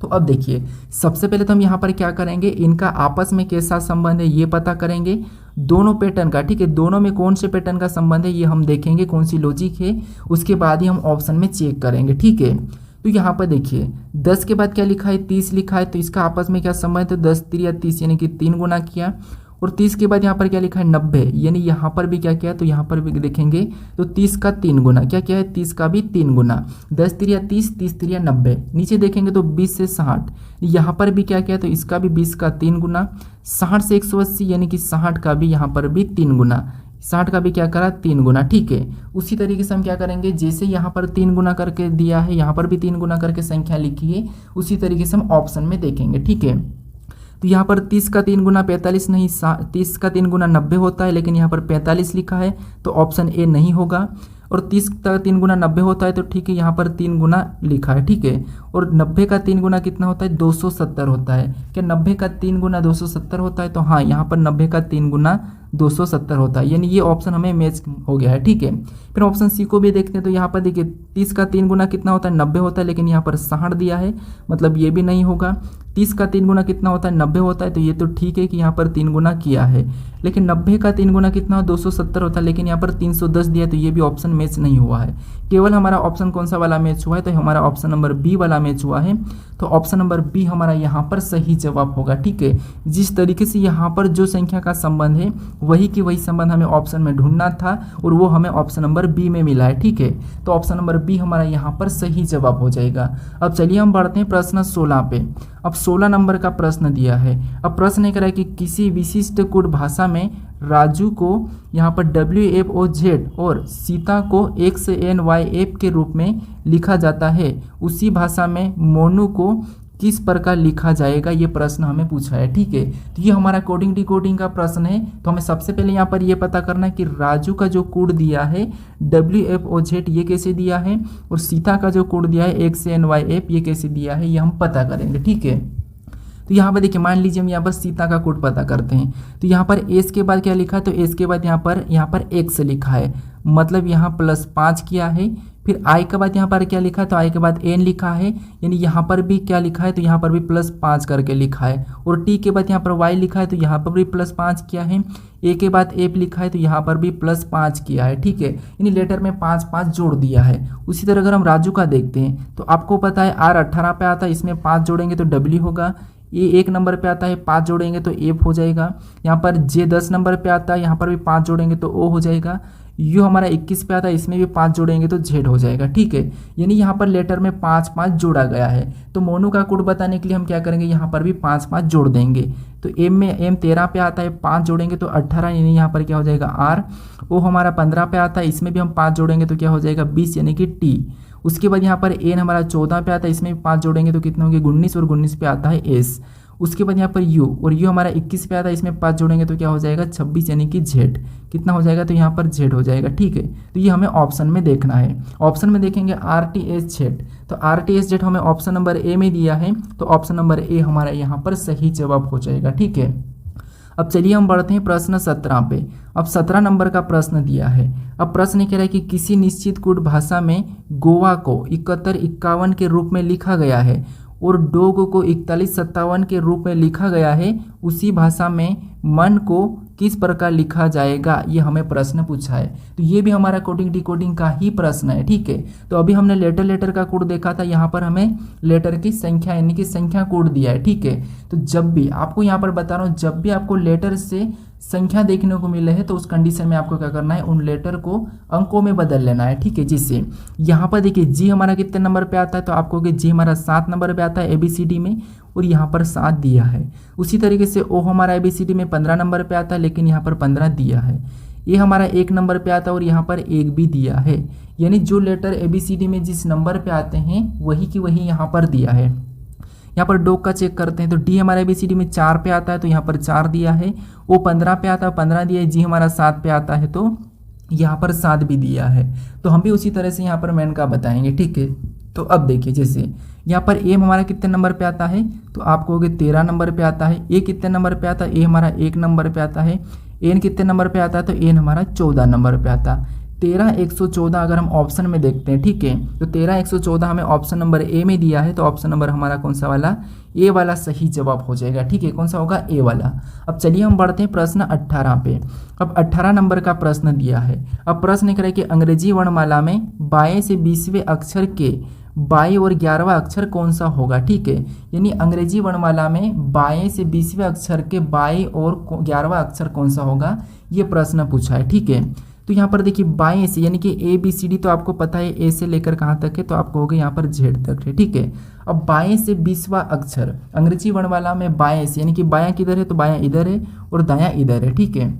तो अब देखिए सबसे पहले तो हम यहाँ पर क्या करेंगे, इनका आपस में कैसा संबंध है ये पता करेंगे, दोनों पैटर्न का। ठीक है, दोनों में कौन से पैटर्न का संबंध है ये हम देखेंगे, कौन सी लॉजिक है, उसके बाद ही हम ऑप्शन में चेक करेंगे। ठीक है, तो यहाँ पर देखिए 10 के बाद क्या लिखा है, 30 लिखा है, तो इसका आपस में क्या संबंध है, तो 10 3 30 यानी कि 3 गुना किया। और 30 के बाद यहाँ पर क्या लिखा है, 90, यानी यहाँ पर भी क्या किया, तो यहाँ पर भी देखेंगे तो 30 का 3 गुना, क्या क्या है, 30 का भी 3 गुना, 10 3 30, 30 3 90। नीचे देखेंगे तो 20 से 60, यहाँ पर भी क्या किया, तो इसका भी 20 का 3 गुना, 60 से 180 यानी कि 60 का भी यहाँ पर भी 3 गुना, 60 का भी क्या करा, 3 गुना। ठीक है, उसी तरीके से हम क्या करेंगे, जैसे यहाँ पर 3 गुना करके दिया है, यहाँ पर भी 3 गुना करके संख्या लिखी है, उसी तरीके से हम ऑप्शन में देखेंगे। ठीक है, तो यहाँ पर 30 का 3 गुना 45 नहीं, 30 का 3 गुना 90 होता है, लेकिन यहाँ पर 45 लिखा है तो ऑप्शन ए नहीं होगा। और 30 का 3 गुना 90 होता है तो ठीक है, यहाँ पर 3 गुना लिखा है। ठीक है, और 90 का 3 गुना कितना होता है, 270 होता है। क्या 90 का 3 गुना 270 होता है, तो हाँ यहाँ पर 90 का 3 गुना 270 होता है, यानी ये ऑप्शन हमें मैच हो गया है। ठीक है, फिर ऑप्शन सी को भी देखते हैं, तो यहाँ पर देखिए 30 का 3 गुना कितना होता है, 90 होता है, लेकिन यहाँ पर 60 दिया है, मतलब ये भी नहीं होगा। 30 का 3 गुना कितना होता है, 90 होता है, तो ये तो ठीक है कि यहाँ पर 3 गुना किया है। लेकिन 90 का 3 गुना कितना, 270 होता है, लेकिन यहाँ पर 310 दिया, तो ये भी ऑप्शन मैच नहीं हुआ है। केवल हमारा ऑप्शन कौन सा वाला मैच हुआ है, तो हमारा ऑप्शन नंबर बी वाला मैच हुआ है। तो ऑप्शन नंबर बी हमारा यहाँ पर सही जवाब होगा। ठीक है, जिस तरीके से यहाँ पर जो संख्या का संबंध है वही की वही संबंध हमें ऑप्शन में ढूंढना था और वो हमें ऑप्शन नंबर बी में मिला है। ठीक है, तो ऑप्शन नंबर बी हमारा यहाँ पर सही जवाब हो जाएगा। अब चलिए हम बढ़ते हैं प्रश्न 16 पे। अब 16 नंबर का प्रश्न दिया है। अब प्रश्न ये कह रहा है कि किसी विशिष्ट कुट भाषा में राजू को यहाँ पर WFOZ और सीता को XNYF के रूप में लिखा जाता है, उसी भाषा में मोनू को किस प्रकार लिखा जाएगा, ये प्रश्न हमें पूछा है। ठीक है, तो ये हमारा कोडिंग डिकोडिंग का प्रश्न है। तो हमें सबसे पहले यहाँ पर ये पता करना है कि राजू का जो कोड दिया है WFOZ ये कैसे दिया है, और सीता का जो कोड दिया है XNYF ये कैसे दिया है, ये हम पता करेंगे। ठीक है, तो यहाँ पर देखिए, मान लीजिए हम यहाँ पर सीता का कोड पता करते हैं। तो यहाँ पर एस के बाद क्या लिखा है, तो एस के बाद यहाँ पर एक्स लिखा है, मतलब यहाँ +5 किया है। फिर आई के बाद यहाँ पर क्या लिखा है, तो आई के बाद एन लिखा है, यानी यहाँ पर भी क्या लिखा है, तो यहाँ पर भी +5 करके लिखा है। और टी के बाद यहाँ पर वाई लिखा है, तो यहाँ पर भी +5 किया है। ए के बाद एफ लिखा है, तो यहाँ पर भी +5 किया है। ठीक है, यानी लेटर में 5 जोड़ दिया है। उसी तरह अगर हम राजू का देखते हैं, तो आपको पता है R 18 पे आता है, इसमें 5 जोड़ेंगे तो W होगा। ये 1 नंबर पे आता है, 5 जोड़ेंगे तो एफ हो जाएगा। यहाँ पर जे 10 नंबर पे आता है, यहाँ पर भी 5 जोड़ेंगे तो ओ हो जाएगा। यू हमारा 21 पे आता है, इसमें भी 5 जोड़ेंगे तो जेड हो जाएगा। ठीक है, यानी यहाँ पर लेटर में 5 जोड़ा गया है। तो मोनू का कोड बताने के लिए हम क्या करेंगे, यहाँ पर भी 5 जोड़ देंगे। तो एम में एम 13 पे आता है, 5 जोड़ेंगे तो 18, यानी यहाँ पर क्या हो जाएगा आर। ओ हमारा 15 पे आता है, इसमें भी हम 5 जोड़ेंगे तो क्या हो जाएगा 20, यानी कि टी। उसके बाद यहाँ पर एन हमारा 14 पे आता है, इसमें भी 5 जोड़ेंगे तो कितने होंगे 19, और 19 पे आता है एस। उसके बाद यहाँ पर यू, और यू हमारा 21 पे आता है, इसमें 5 जोड़ेंगे तो क्या हो जाएगा 26, यानी कि जेड। कितना हो जाएगा, तो यहाँ पर जेड हो जाएगा। ठीक है, तो ये हमें ऑप्शन में देखना है। ऑप्शन में देखेंगे RTSZ, तो RTSZ हमें ऑप्शन नंबर ए में दिया है, तो ऑप्शन नंबर ए हमारा यहाँ पर सही जवाब हो जाएगा। ठीक है, अब चलिए हम बढ़ते हैं प्रश्न 17 पे। अब 17 नंबर का प्रश्न दिया है। अब प्रश्न कह रहा है कि किसी निश्चित कूट भाषा में गोवा को 71-51 के रूप में लिखा गया है और डोग को 41-57 के रूप में लिखा गया है, उसी भाषा में मन को किस प्रकार लिखा जाएगा, ये हमें प्रश्न पूछा है। तो ये भी हमारा कोडिंग डिकोडिंग का ही प्रश्न है। ठीक है, तो अभी हमने लेटर का कोड देखा था, यहाँ पर हमें लेटर की संख्या यानी कि संख्या कोड दिया है। ठीक है, तो जब भी आपको यहाँ पर बता रहा हूँ, जब भी आपको लेटर से संख्या देखने को मिले है तो उस कंडीशन में आपको क्या करना है, उन लेटर को अंकों में बदल लेना है। ठीक है, जिससे यहाँ पर देखिए जी हमारा कितने नंबर पे आता है, तो आपको जी हमारा 7 नंबर पे आता है ABCD में, और यहाँ पर 7 दिया है। उसी तरीके से ओ हमारा ABCD में 15 नंबर पे आता है, लेकिन यहाँ पर 15 दिया है। ये हमारा 1 नंबर पे आता है और यहाँ पर 1 भी दिया है, यानी जो लेटर ABCD में जिस नंबर पे आते हैं वही की वही यहाँ पर दिया है। यहाँ पर डॉग का चेक करते हैं, तो डी हमारा ABCD में 4 पे आता है, तो यहाँ पर 4 दिया है। ओ 15 पे आता है, 15 दिया है। जी हमारा 7 पे आता है, तो यहाँ पर 7 भी दिया है। तो हम भी उसी तरह से यहाँ पर मैन का बताएंगे। ठीक है, तो अब देखिए, जैसे यहाँ पर एम हमारा कितने नंबर पे आता है, तो आप कहोगे 13 नंबर पे आता है। ए कितने नंबर पे आता है, ए हमारा 1 नंबर पे आता है। एन कितने नंबर पे आता है, तो एन हमारा 14 नंबर पे आता है। 13, 114 अगर हम ऑप्शन में देखते हैं, ठीक है, तो 13, 114 हमें ऑप्शन नंबर ए में दिया है, तो ऑप्शन नंबर हमारा कौन सा वाला, ए वाला सही जवाब हो जाएगा। ठीक है, कौन सा होगा, ए वाला। अब चलिए हम बढ़ते हैं प्रश्न 18 पे। अब 18 नंबर का प्रश्न दिया है। अब प्रश्न कह रहा है कि अंग्रेजी वर्णमाला में 22 से 20वें अक्षर के 22 और 11वां अक्षर कौन सा होगा। ठीक है, यानी अंग्रेजी वर्णमाला में 22 से 20वें अक्षर के 22 और 11वां अक्षर कौन सा होगा, ये प्रश्न पूछा है। ठीक है, तो यहाँ पर देखिए 22 यानी कि ABCD तो आपको पता है ए से लेकर कहाँ तक है, तो आपको होगा यहाँ पर Z तक है। ठीक है, अब 22 से 20वां अक्षर अंग्रेजी वर्णमाला में 22 यानी कि बायां किधर है, तो बायां इधर है और दायां इधर है। ठीक है,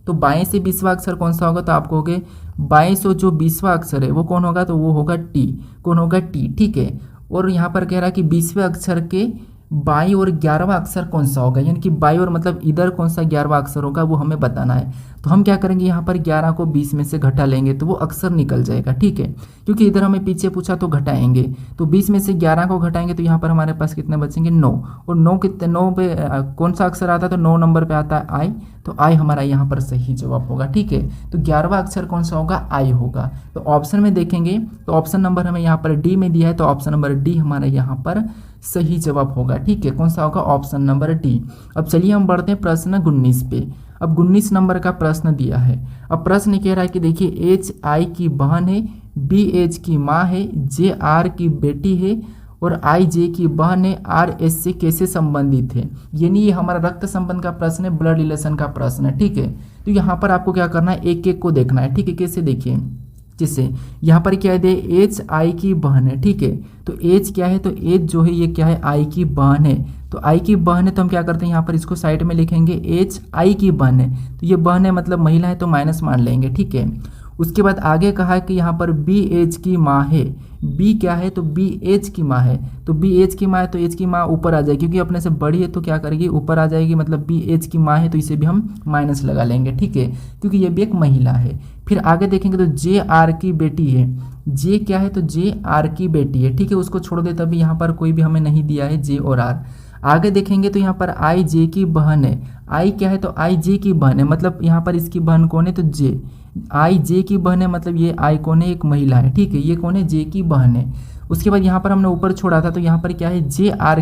तो 22 से 20वां अक्षर कौन सा होगा, तो आपको होगे 22 और जो 20वां अक्षर है वो कौन होगा, तो वो होगा T। कौन होगा, T। ठीक है, और यहाँ पर कह रहा है कि 20वें अक्षर के 22 और 11वां अक्षर कौन सा होगा, यानी कि 22 और मतलब इधर कौन सा 11वां अक्षर होगा वो हमें बताना है। तो हम क्या करेंगे, यहाँ पर 11 को 20 में से घटा लेंगे तो वो अक्षर निकल जाएगा। ठीक है, क्योंकि इधर हमें पीछे पूछा तो घटाएंगे, तो 20 में से 11 को घटाएंगे तो यहाँ पर हमारे पास कितने बचेंगे, 9। और 9 कितने, 9 पे कौन सा अक्षर आता है, तो 9 नंबर पे आता है आई, तो आई हमारा यहाँ पर सही जवाब होगा। ठीक है, तो 11वां अक्षर कौन सा होगा, आई होगा। तो ऑप्शन में देखेंगे तो ऑप्शन नंबर हमें यहाँ पर डी में दिया है, तो ऑप्शन नंबर डी हमारा यहाँ पर सही जवाब होगा। ठीक है, कौन सा होगा, ऑप्शन नंबर डी। अब चलिए हम बढ़ते हैं प्रश्न 19 पे। अब 19 नंबर का प्रश्न दिया है। अब प्रश्न कह रहा है कि देखिए HI की बहन है, BH की माँ है, JR की बेटी है और IJ की बहन है, RS से कैसे संबंधित है। यानी ये हमारा रक्त संबंध का प्रश्न है, ब्लड रिलेशन का प्रश्न है। ठीक है, तो यहाँ पर आपको क्या करना है, एक एक को देखना है। ठीक है, कैसे देखिए, जैसे यहाँ पर क्या है, एच आई की बहन है, ठीक है। तो एच क्या है, तो एच जो है ये क्या है, आई की बहन है। तो आई की बहन है तो हम क्या करते हैं, यहाँ पर इसको साइड में लिखेंगे, एच आई की बहन है। तो ये बहन है मतलब महिला है, तो माइनस मान लेंगे, ठीक है। उसके बाद आगे कहा है कि यहाँ पर बी एच की माँ है। बी क्या है, तो बी एच की माँ है। तो बी एच की माँ है तो एच की माँ ऊपर आ जाएगी, क्योंकि अपने से बड़ी है तो क्या करेगी, ऊपर आ जाएगी, मतलब बी एच की माँ है तो इसे भी हम माइनस लगा लेंगे, ठीक है, क्योंकि ये भी एक महिला है। फिर आगे देखेंगे तो जे आर की बेटी है। जे क्या है, तो जे आर की बेटी है, ठीक है, उसको छोड़ दे, तभी यहाँ पर कोई भी हमें नहीं दिया है जे और आर। आगे देखेंगे तो यहाँ पर आई जे की बहन है। आई क्या है, तो आई जे की बहन है, मतलब यहाँ पर इसकी बहन कौन है, तो जे। आई जे की बहन है मतलब ये आई कौन है, एक महिला है, ठीक है, ये कौन है, जे की बहन है। उसके बाद यहाँ पर हमने ऊपर छोड़ा था तो यहाँ पर क्या है, जे आर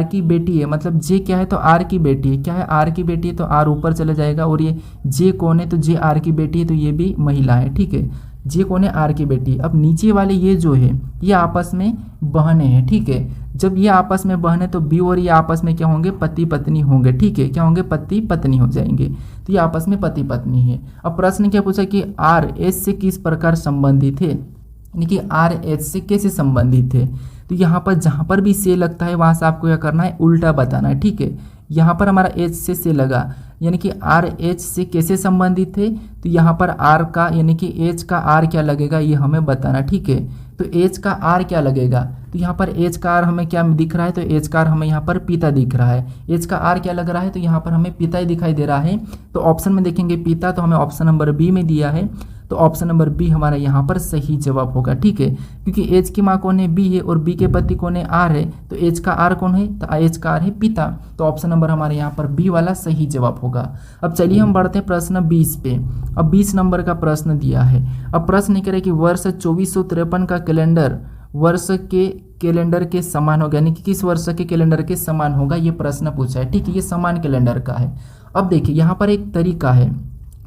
की बेटी है, मतलब जे क्या है, तो आर की बेटी है। क्या है, आर की बेटी है, तो आर ऊपर चला जाएगा। और ये जे कौन है, तो जे आर की बेटी है, तो ये भी महिला है, ठीक है। जे कौन है, आर की बेटी। अब नीचे वाले ये जो है ये आपस में बहनें हैं, ठीक है। जब ये आपस में बहन है तो बी और ये आपस में क्या होंगे, पति पत्नी होंगे, ठीक है। क्या होंगे, पति पत्नी हो जाएंगे। तो ये आपस में पति पत्नी है। अब प्रश्न क्या पूछा कि आर एच से किस प्रकार संबंधित है, यानी कि आर एच से कैसे संबंधित है। तो यहाँ पर जहाँ पर भी से लगता है वहाँ से आपको क्या करना है, उल्टा बताना है, ठीक है। यहाँ पर हमारा एच से लगा, यानी कि आर एच से कैसे संबंधित है, तो यहाँ पर आर का यानी कि एच का आर क्या लगेगा ये हमें बताना, ठीक है। तो एच का आर क्या लगेगा, तो यहाँ पर एच का आर हमें क्या दिख रहा है, तो एच का आर हमें यहाँ पर पिता दिख रहा है। एच का आर क्या लग रहा है, तो यहाँ पर हमें पिता ही दिखाई दे रहा है। तो ऑप्शन में देखेंगे पिता, तो हमें ऑप्शन नंबर बी में दिया है, तो ऑप्शन नंबर बी हमारा यहाँ पर सही जवाब होगा, ठीक है। क्योंकि एच की माँ कौन है, बी है, और बी के पति कौन है, आर है। तो एच का आर कौन है, तो एच का आर है पिता। तो ऑप्शन नंबर हमारे यहाँ पर बी वाला सही जवाब होगा। अब चलिए हम बढ़ते हैं प्रश्न 20 पे। अब 20 नंबर का प्रश्न दिया है। अब प्रश्न कह रहे कि वर्ष 2453 का कैलेंडर वर्ष के कैलेंडर के समान होगा, यानी कि किस वर्ष के कैलेंडर के समान होगा, ये प्रश्न पूछा है, ठीक है। ये समान कैलेंडर का है। अब देखिए यहाँ पर एक तरीका है,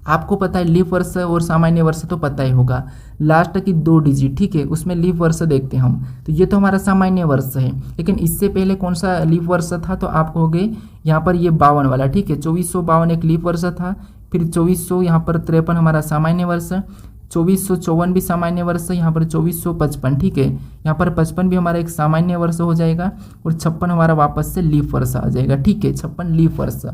आपको पता है लीप वर्ष और सामान्य वर्ष तो पता ही होगा, लास्ट की 2 डिजिट, ठीक है, उसमें लीप वर्ष देखते हैं हम। तो ये तो हमारा सामान्य वर्ष है, लेकिन इससे पहले कौन सा लीप वर्ष था, तो आपको हो गए यहाँ पर ये 52 वाला, ठीक है। 2452 एक लीप वर्ष था, फिर 2400 यहाँ पर 53 हमारा सामान्य वर्ष, 2454 भी सामान्य वर्ष है, यहाँ पर 2455, ठीक है। यहाँ पर 55 भी हमारा एक सामान्य वर्ष हो जाएगा, और 56 हमारा वापस से लीप वर्ष आ जाएगा, ठीक है, 56 लीप वर्ष।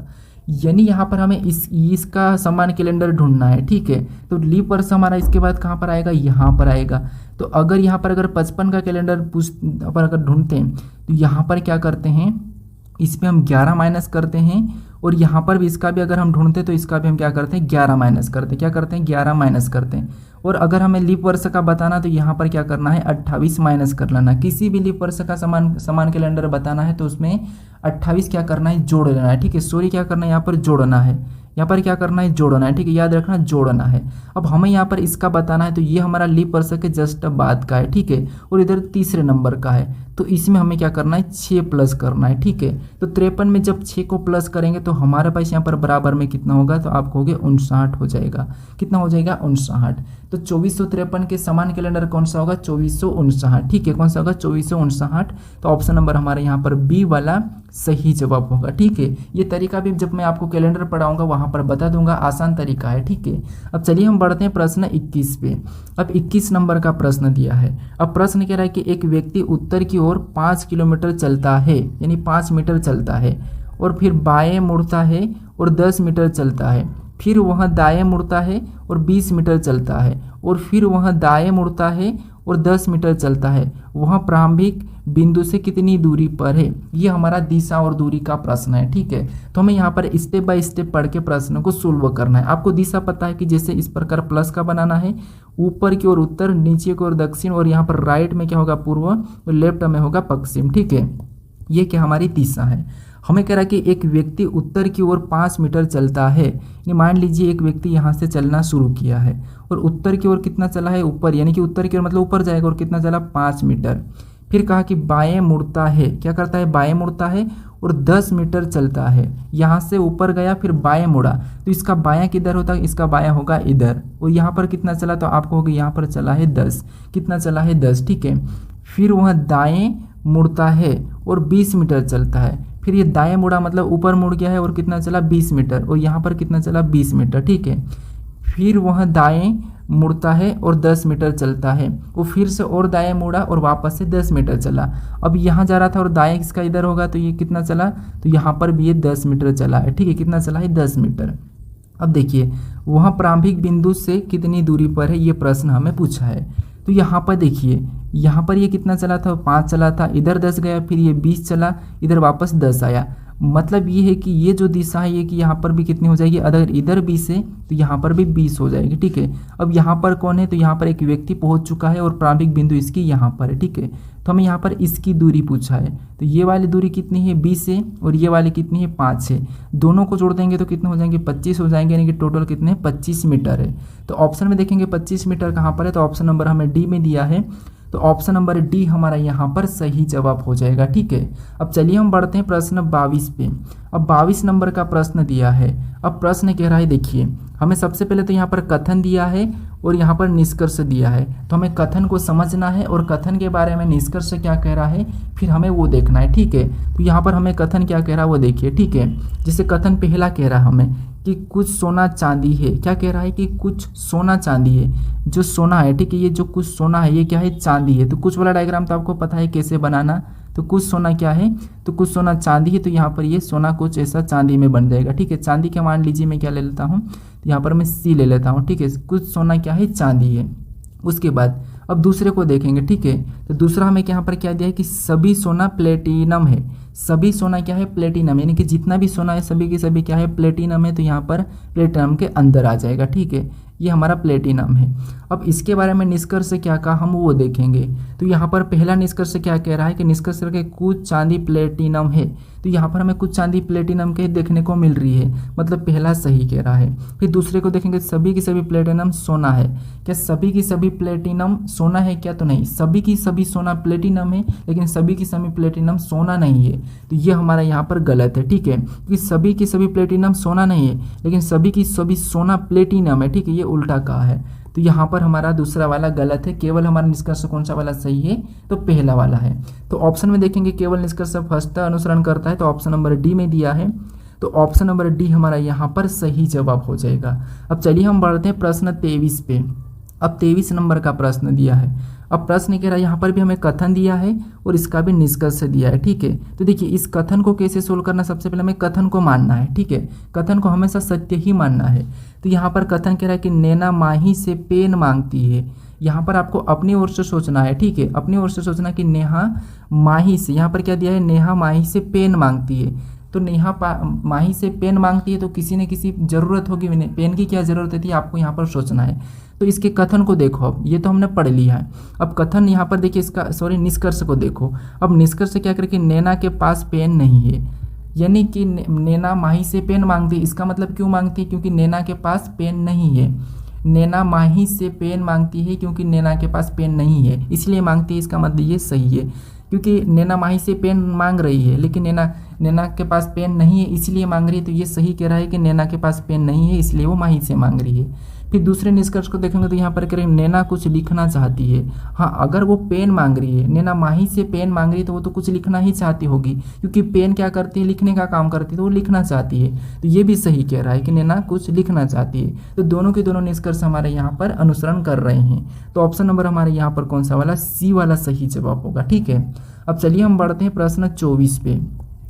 यानी यहाँ पर हमें इसका समान कैलेंडर ढूंढना है, ठीक है। तो लीप वर्ष हमारा इसके बाद कहाँ पर आएगा, यहाँ पर आएगा। तो अगर यहाँ पर अगर 55 का कैलेंडर पर अगर ढूंढते हैं तो यहाँ पर क्या करते हैं, इस पर हम 11 माइनस करते हैं, और यहाँ पर भी इसका भी अगर हम ढूंढते हैं तो इसका भी हम क्या करते हैं, 11 माइनस करते हैं। क्या करते हैं, 11 माइनस करते हैं। और अगर हमें लीप वर्ष का बताना तो यहाँ पर क्या करना है, 28 माइनस कर लेना। किसी भी लीप वर्ष का समान कैलेंडर बताना है तो उसमें 28 क्या करना है, जोड़ लेना है, ठीक है। सॉरी क्या करना है, यहाँ पर जोड़ना है, यहाँ पर क्या करना है, जोड़ना है, ठीक है, याद रखना जोड़ना है। अब हमें यहाँ पर इसका बताना है तो ये हमारा लीप वर्ष के जस्ट बाद का है, ठीक है, और इधर तीसरे नंबर का है। तो इसमें हमें क्या करना है, 6 प्लस करना है, ठीक है। तो 53 में जब 6 को प्लस करेंगे तो हमारे पास यहाँ पर बराबर में कितना होगा, तो आपको हो गया 59 हो जाएगा। कितना हो जाएगा, 59। तो 2453 के समान कैलेंडर कौन सा होगा, 2459, ठीक है। कौन सा होगा, 2459। तो ऑप्शन नंबर हमारे यहाँ पर बी वाला सही जवाब होगा, ठीक है। ये तरीका भी जब मैं आपको कैलेंडर पढ़ाऊंगा वहाँ पर बता दूंगा, आसान तरीका है, ठीक है। अब चलिए हम बढ़ते हैं प्रश्न 21 पे। अब 21 नंबर का प्रश्न दिया है। अब प्रश्न कह रहा है कि एक व्यक्ति उत्तर की ओर 5 किलोमीटर चलता है, यानी 5 मीटर चलता है, और फिर बाएं मुड़ता है और 10 मीटर चलता है, फिर वह दाएं मुड़ता है और 20 मीटर चलता है, और फिर वह दाएं मुड़ता है और 10 मीटर चलता है। वह प्रारंभिक बिंदु से कितनी दूरी पर है। ये हमारा दिशा और दूरी का प्रश्न है, ठीक है। तो हमें यहाँ पर स्टेप बाय स्टेप पढ़ के प्रश्न को सोल्व करना है। आपको दिशा पता है कि जैसे इस प्रकार प्लस का बनाना है, ऊपर की ओर उत्तर, नीचे की ओर दक्षिण, और यहाँ पर राइट में क्या होगा, पूर्व, और लेफ्ट में होगा पश्चिम, ठीक है। ये क्या हमारी दिशा है। हमें कह रहा है कि एक व्यक्ति उत्तर की ओर 5 मीटर चलता है। ये मान लीजिए एक व्यक्ति यहाँ से चलना शुरू किया है और उत्तर की ओर कितना चला है, ऊपर, यानी कि उत्तर की ओर मतलब ऊपर जाएगा, और कितना चला, 5 मीटर। फिर कहा कि बाएं मुड़ता है, क्या करता है, बाएं मुड़ता है और 10 मीटर चलता है। यहाँ से ऊपर गया फिर बाएं मुड़ा, तो इसका बायां किधर होता है, इसका बायां होगा इधर। और यहाँ पर कितना चला, तो आपको होगा यहाँ पर चला है 10। कितना चला है, 10, ठीक है। फिर वह दाएं मुड़ता है और 20 मीटर चलता है। फिर ये दाएं मुड़ा मतलब ऊपर मुड़ गया है, और कितना चला, 20 मीटर, और यहाँ पर कितना चला, 20 मीटर, ठीक है। फिर वह दाएं मुड़ता है और 10 मीटर चलता है। वो फिर से और दाएं मुड़ा और वापस से 10 मीटर चला। अब यहाँ जा रहा था और दाएं इसका इधर होगा तो ये कितना चला, तो यहाँ पर भी ये 10 मीटर चला है। ठीक है, कितना चला है, 10 मीटर। अब देखिए वहाँ प्रारंभिक बिंदु से कितनी दूरी पर है, ये प्रश्न हमें पूछा है। तो यहाँ पर देखिए, यहाँ पर ये कितना चला था, 5 चला था, इधर 10 गया, फिर ये 20 चला, इधर वापस 10 आया। मतलब ये है कि ये जो दिशा है ये कि यहाँ पर भी कितनी हो जाएगी, अगर इधर 20 है तो यहाँ पर भी 20 हो जाएगी। ठीक है, अब यहाँ पर कौन है, तो यहाँ पर एक व्यक्ति पहुँच चुका है और प्रारंभिक बिंदु इसकी यहाँ पर है। ठीक है, तो हमें यहाँ पर इसकी दूरी पूछा है। तो ये वाली दूरी कितनी है, 20 है, और ये वाली कितनी है, 5 है। दोनों को जोड़ देंगे तो कितने हो जाएंगे, 25 हो जाएंगे, यानी कि टोटल कितने, 25 मीटर है। तो ऑप्शन में देखेंगे 25 मीटर कहाँ पर है, तो ऑप्शन नंबर हमें डी में दिया है। तो ऑप्शन नंबर डी हमारा यहाँ पर सही जवाब हो जाएगा। ठीक है, अब चलिए हम बढ़ते हैं प्रश्न 22 पे। अब 22 नंबर का प्रश्न दिया है। अब प्रश्न कह रहा है, देखिए हमें सबसे पहले तो यहाँ पर कथन दिया है और यहाँ पर निष्कर्ष दिया है। तो हमें कथन को समझना है और कथन के बारे में निष्कर्ष क्या कह रहा है फिर हमें वो देखना है। ठीक है, तो यहाँ पर हमें कथन क्या कह रहा है वो देखिए। ठीक है, जैसे कथन पहला कह रहा है हमें कि कुछ सोना चांदी है। क्या कह रहा है कि कुछ सोना चांदी है, जो सोना है। ठीक है, ये जो कुछ सोना है ये क्या है, चांदी है। तो कुछ वाला डायग्राम तो आपको पता है कैसे बनाना। तो कुछ सोना क्या है, तो कुछ सोना चांदी है। तो यहाँ पर ये सोना कुछ ऐसा चांदी में बन जाएगा। ठीक है, चांदी के मान लीजिए मैं क्या ले लेता हूँ, तो यहाँ पर मैं सी ले लेता हूँ। ठीक है, कुछ सोना क्या है, चांदी है। उसके बाद अब दूसरे को देखेंगे। ठीक है, तो दूसरा हमें यहाँ पर क्या दिया है कि सभी सोना प्लेटिनम है। सभी सोना क्या है, प्लेटिनम, यानी कि जितना भी सोना है सभी की सभी क्या है, प्लेटिनम है। तो यहाँ पर प्लेटिनम के अंदर आ जाएगा। ठीक है, ये हमारा प्लेटिनम है। अब इसके बारे में निष्कर्ष क्या कहा हम वो देखेंगे। तो यहाँ पर पहला निष्कर्ष क्या कह रहा है कि निष्कर्ष के कुछ चांदी प्लेटिनम है। तो यहाँ पर हमें कुछ चांदी प्लेटिनम के देखने को मिल रही है, मतलब पहला सही कह रहा है। फिर दूसरे को देखेंगे, सभी की सभी प्लेटिनम सोना है। क्या सभी की सभी प्लेटिनम सोना है क्या, तो नहीं, सभी की सभी सोना प्लेटिनम है, लेकिन सभी की सभी प्लेटिनम सोना नहीं है। तो ये हमारा यहाँ पर गलत है। ठीक है, क्योंकि सभी की सभी प्लेटिनम सोना नहीं है, लेकिन सभी की सभी सोना प्लेटिनम है। ठीक है, ये उल्टा कहा है। तो यहाँ पर हमारा दूसरा वाला गलत है। केवल हमारा निष्कर्ष कौन सा वाला सही है, तो पहला वाला है। तो ऑप्शन में देखेंगे केवल निष्कर्ष फर्स्ट अनुसरण करता है, तो ऑप्शन नंबर डी में दिया है। तो ऑप्शन नंबर डी हमारा यहाँ पर सही जवाब हो जाएगा। अब चलिए हम बढ़ते हैं प्रश्न 23 पे। अब 23 नंबर का प्रश्न दिया है। अब प्रश्न कह रहा है, यहाँ पर भी हमें कथन दिया है और इसका भी निष्कर्ष दिया है। ठीक है, तो देखिए इस कथन को कैसे सोल्व करना, सबसे पहले हमें कथन को मानना है। ठीक है, कथन को हमेशा सत्य ही मानना है। तो यहाँ पर कथन कह रहा है कि नैना माही से पेन मांगती है। यहाँ पर आपको अपनी ओर से सोचना है। ठीक है, अपनी ओर से सोचना कि नेहा माही से, यहाँ पर क्या दिया है, नेहा माही से पेन मांगती है। तो नेहा माही से पेन मांगती है, तो किसी न किसी ज़रूरत होगी, पेन की क्या ज़रूरत थी आपको यहाँ पर सोचना है। तो इसके कथन को देखो, अब ये तो हमने पढ़ लिया है। अब कथन यहाँ पर देखिए, इसका निष्कर्ष को देखो। अब निष्कर्ष क्या करे कि नैना के पास पेन नहीं है, यानी कि नैना माही से पेन मांगती है। इसका मतलब क्यों मांगती है, क्योंकि नैना के पास पेन नहीं है। नैना माही से पेन मांगती है क्योंकि नैना के पास पेन नहीं है, इसलिए मांगती है। इसका मतलब ये सही है, क्योंकि नैना माही से पेन मांग रही है, लेकिन नैना के पास पेन नहीं है इसलिए मांग रही है। तो ये सही कह रहा है कि नैना के पास पेन नहीं है, इसलिए वो माही से मांग रही है। फिर दूसरे निष्कर्ष को देखेंगे तो यहाँ पर करें नैना कुछ लिखना चाहती है। हाँ, अगर वो पेन मांग रही है, नैना माही से पेन मांग रही है, तो वो तो कुछ लिखना ही चाहती होगी, क्योंकि पेन क्या करती है, लिखने का काम करती है, तो वो लिखना चाहती है। तो ये भी सही कह रहा है कि नैना कुछ लिखना चाहती है। तो दोनों के दोनों निष्कर्ष हमारे यहाँ पर अनुसरण कर रहे हैं। तो ऑप्शन नंबर हमारे यहाँ पर कौन सा वाला, सी वाला सही जवाब होगा। ठीक है, अब चलिए हम बढ़ते हैं प्रश्न 24 पे।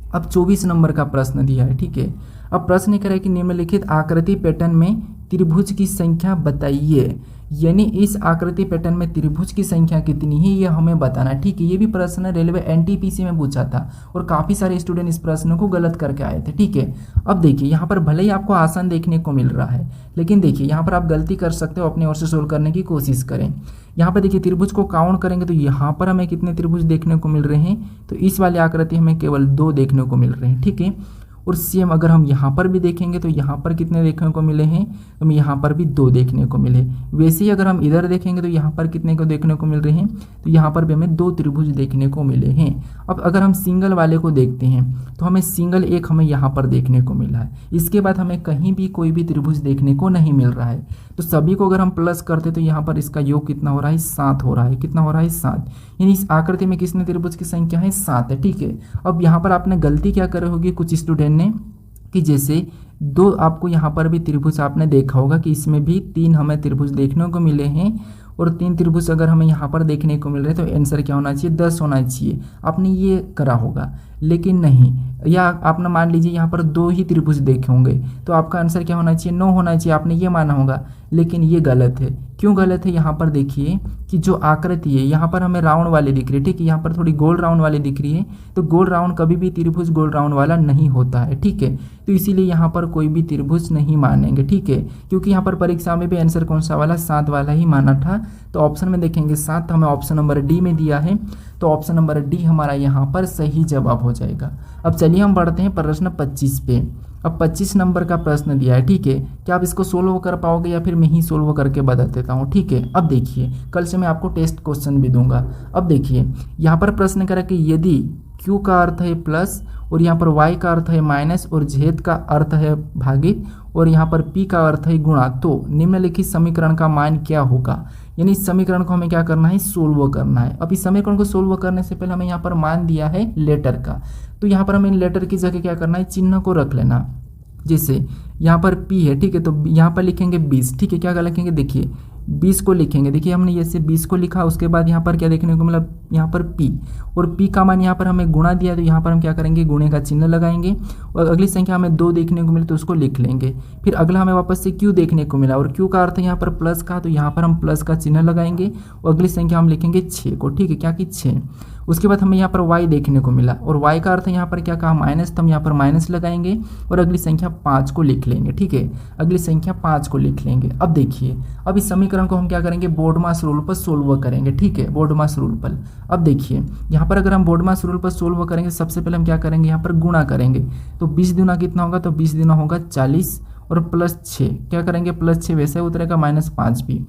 अब 24 नंबर का प्रश्न दिया है। ठीक है, अब प्रश्न कह रहा है कि निम्नलिखित आकृति पैटर्न में त्रिभुज की संख्या बताइए। यानी इस आकृति पैटर्न में त्रिभुज की संख्या कितनी है ये हमें बताना। ठीक है, ये भी प्रश्न रेलवे एनटीपीसी में पूछा था और काफ़ी सारे स्टूडेंट इस प्रश्न को गलत करके आए थे। ठीक है, अब देखिए यहाँ पर भले ही आपको आसान देखने को मिल रहा है, लेकिन देखिए यहाँ पर आप गलती कर सकते हो, अपने ओर से सोल्व करने की कोशिश करें। यहाँ पर देखिए त्रिभुज को काउंट करेंगे तो यहाँ पर हमें कितने त्रिभुज देखने को मिल रहे हैं, तो इस वाली आकृति हमें केवल 2 देखने को मिल रहे हैं। ठीक है, और सेम अगर हम यहाँ पर भी देखेंगे तो यहाँ पर कितने देखने को मिले हैं, तो हमें यहाँ पर भी 2 देखने को मिले। वैसे ही अगर हम इधर देखेंगे तो यहाँ पर कितने को देखने को मिल रहे हैं, तो यहाँ पर भी हमें 2 त्रिभुज देखने को मिले हैं। अब अगर हम सिंगल वाले को देखते हैं तो हमें सिंगल एक हमें यहाँ पर देखने को मिला है। इसके बाद हमें कहीं भी कोई भी त्रिभुज देखने को नहीं मिल रहा है। तो सभी को अगर हम प्लस करते तो यहाँ पर इसका योग कितना हो रहा है, 7 हो रहा है। कितना हो रहा है, 7। यानी इस आकृति में किसने त्रिभुज की संख्या है, 7 है। ठीक है, अब यहाँ पर आपने गलती क्या करे होगी कुछ स्टूडेंट ने, कि जैसे दो आपको यहाँ पर भी त्रिभुज आपने देखा होगा कि इसमें भी 3 हमें त्रिभुज देखने को मिले हैं, और 3 त्रिभुज अगर हमें यहाँ पर देखने को मिल रहे हैं तो आंसर क्या होना चाहिए, 10 होना चाहिए। आपने ये करा होगा, लेकिन नहीं, या आपने मान लीजिए यहाँ पर 2 ही त्रिभुज देखे होंगे तो आपका आंसर क्या होना चाहिए, 9 होना चाहिए, आपने ये माना होगा, लेकिन ये गलत है। क्यों गलत है, यहाँ पर देखिए कि जो आकृति है यहाँ पर हमें राउंड वाली दिख रही है, ठीक है, यहाँ पर थोड़ी गोल राउंड वाली दिख रही है, तो गोल राउंड कभी भी त्रिभुज गोल राउंड वाला नहीं होता है, ठीक है, तो इसीलिए यहाँ पर कोई भी त्रिभुज नहीं मानेंगे, ठीक है, क्योंकि यहाँ पर परीक्षा में भी आंसर कौन सा वाला, 7 वाला ही माना था। तो ऑप्शन में देखेंगे 7 हमें ऑप्शन नंबर डी में दिया है, तो ऑप्शन नंबर डी हमारा यहाँ पर सही जवाब हो जाएगा। अब चलिए हम बढ़ते हैं प्रश्न 25 पे। अब 25 नंबर का प्रश्न दिया है, ठीक है, क्या आप इसको सोल्व कर पाओगे या फिर मैं ही सोल्व करके बता देता हूँ, ठीक है। अब देखिए कल से मैं आपको टेस्ट क्वेश्चन भी दूंगा। अब देखिए यहाँ पर प्रश्न करा कि यदि Q का अर्थ है प्लस और यहाँ पर Y का अर्थ है माइनस और Z का अर्थ है भागित और यहाँ पर P का अर्थ है गुणा, तो निम्नलिखित समीकरण का मान क्या होगा। यानी इस समीकरण को हमें क्या करना है, सोल्व करना है। अब इस समीकरण को सोल्व करने से पहले हमें यहाँ पर मान दिया है लेटर का, तो यहाँ पर हमें लेटर की जगह क्या करना है, चिन्ह को रख लेना। जैसे यहाँ पर P है, ठीक है, तो यहाँ पर लिखेंगे 20, ठीक है, क्या लिखेंगे, देखिए 20 को लिखेंगे, देखिए हमने जैसे 20 को लिखा, उसके बाद यहाँ पर क्या देखने को मिला, यहाँ पर P, और P का मान यहाँ पर हमें गुणा दिया, तो यहाँ पर हम क्या करेंगे, गुणे का चिन्ह लगाएंगे, और अगली संख्या हमें 2 देखने को मिले तो उसको लिख लेंगे। फिर अगला हमें वापस से Q देखने को मिला और Q का अर्थ है यहाँ पर प्लस का, तो यहाँ पर हम प्लस का चिन्ह लगाएंगे और अगली संख्या हम लिखेंगे 6 को, ठीक है, क्या कि 6। उसके बाद हमें यहाँ पर y देखने को मिला और y का अर्थ यहाँ पर क्या कहा, माइनस, तो हम यहाँ पर माइनस लगाएंगे और अगली संख्या 5 को लिख लेंगे, ठीक है, अगली संख्या 5 को लिख लेंगे। अब देखिए अब इस समीकरण को हम क्या करेंगे, बोर्डमास रूल पर सोल्व करेंगे, ठीक है, बोर्डमास रूल पर। अब देखिए यहाँ पर अगर हम बोर्डमास रूल पर सोल्व करेंगे, सबसे पहले हम क्या करेंगे, यहाँ पर गुणा करेंगे, तो 20 दूना कितना होगा, तो 20 दूना होगा 40 और प्लस 6 क्या करेंगे, प्लस 6 वैसे उतरेगा, माइनस 5 भी।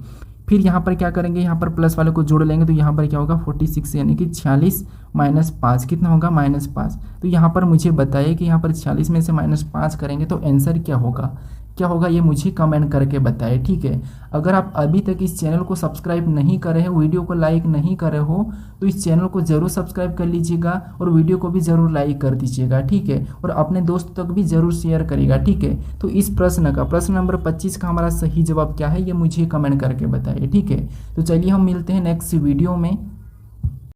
फिर यहाँ पर क्या करेंगे, यहाँ पर प्लस वाले को जोड़ लेंगे, तो यहाँ पर क्या होगा 46 यानी कि 46 माइनस 5 कितना होगा, माइनस 5। तो यहाँ पर मुझे बताइए कि यहाँ पर 46 में से माइनस 5 करेंगे तो आंसर क्या होगा, क्या होगा, ये मुझे कमेंट करके बताए, ठीक है। अगर आप अभी तक इस चैनल को सब्सक्राइब नहीं करे हैं, वीडियो को लाइक नहीं करे हो, तो इस चैनल को जरूर सब्सक्राइब कर लीजिएगा और वीडियो को भी जरूर लाइक कर दीजिएगा, ठीक है, और अपने दोस्त तक भी जरूर शेयर करिएगा, ठीक है। तो इस प्रश्न नंबर 25 का हमारा सही जवाब क्या है, ये मुझे कमेंट करके बताइए, ठीक है। तो चलिए हम मिलते हैं नेक्स्ट वीडियो में।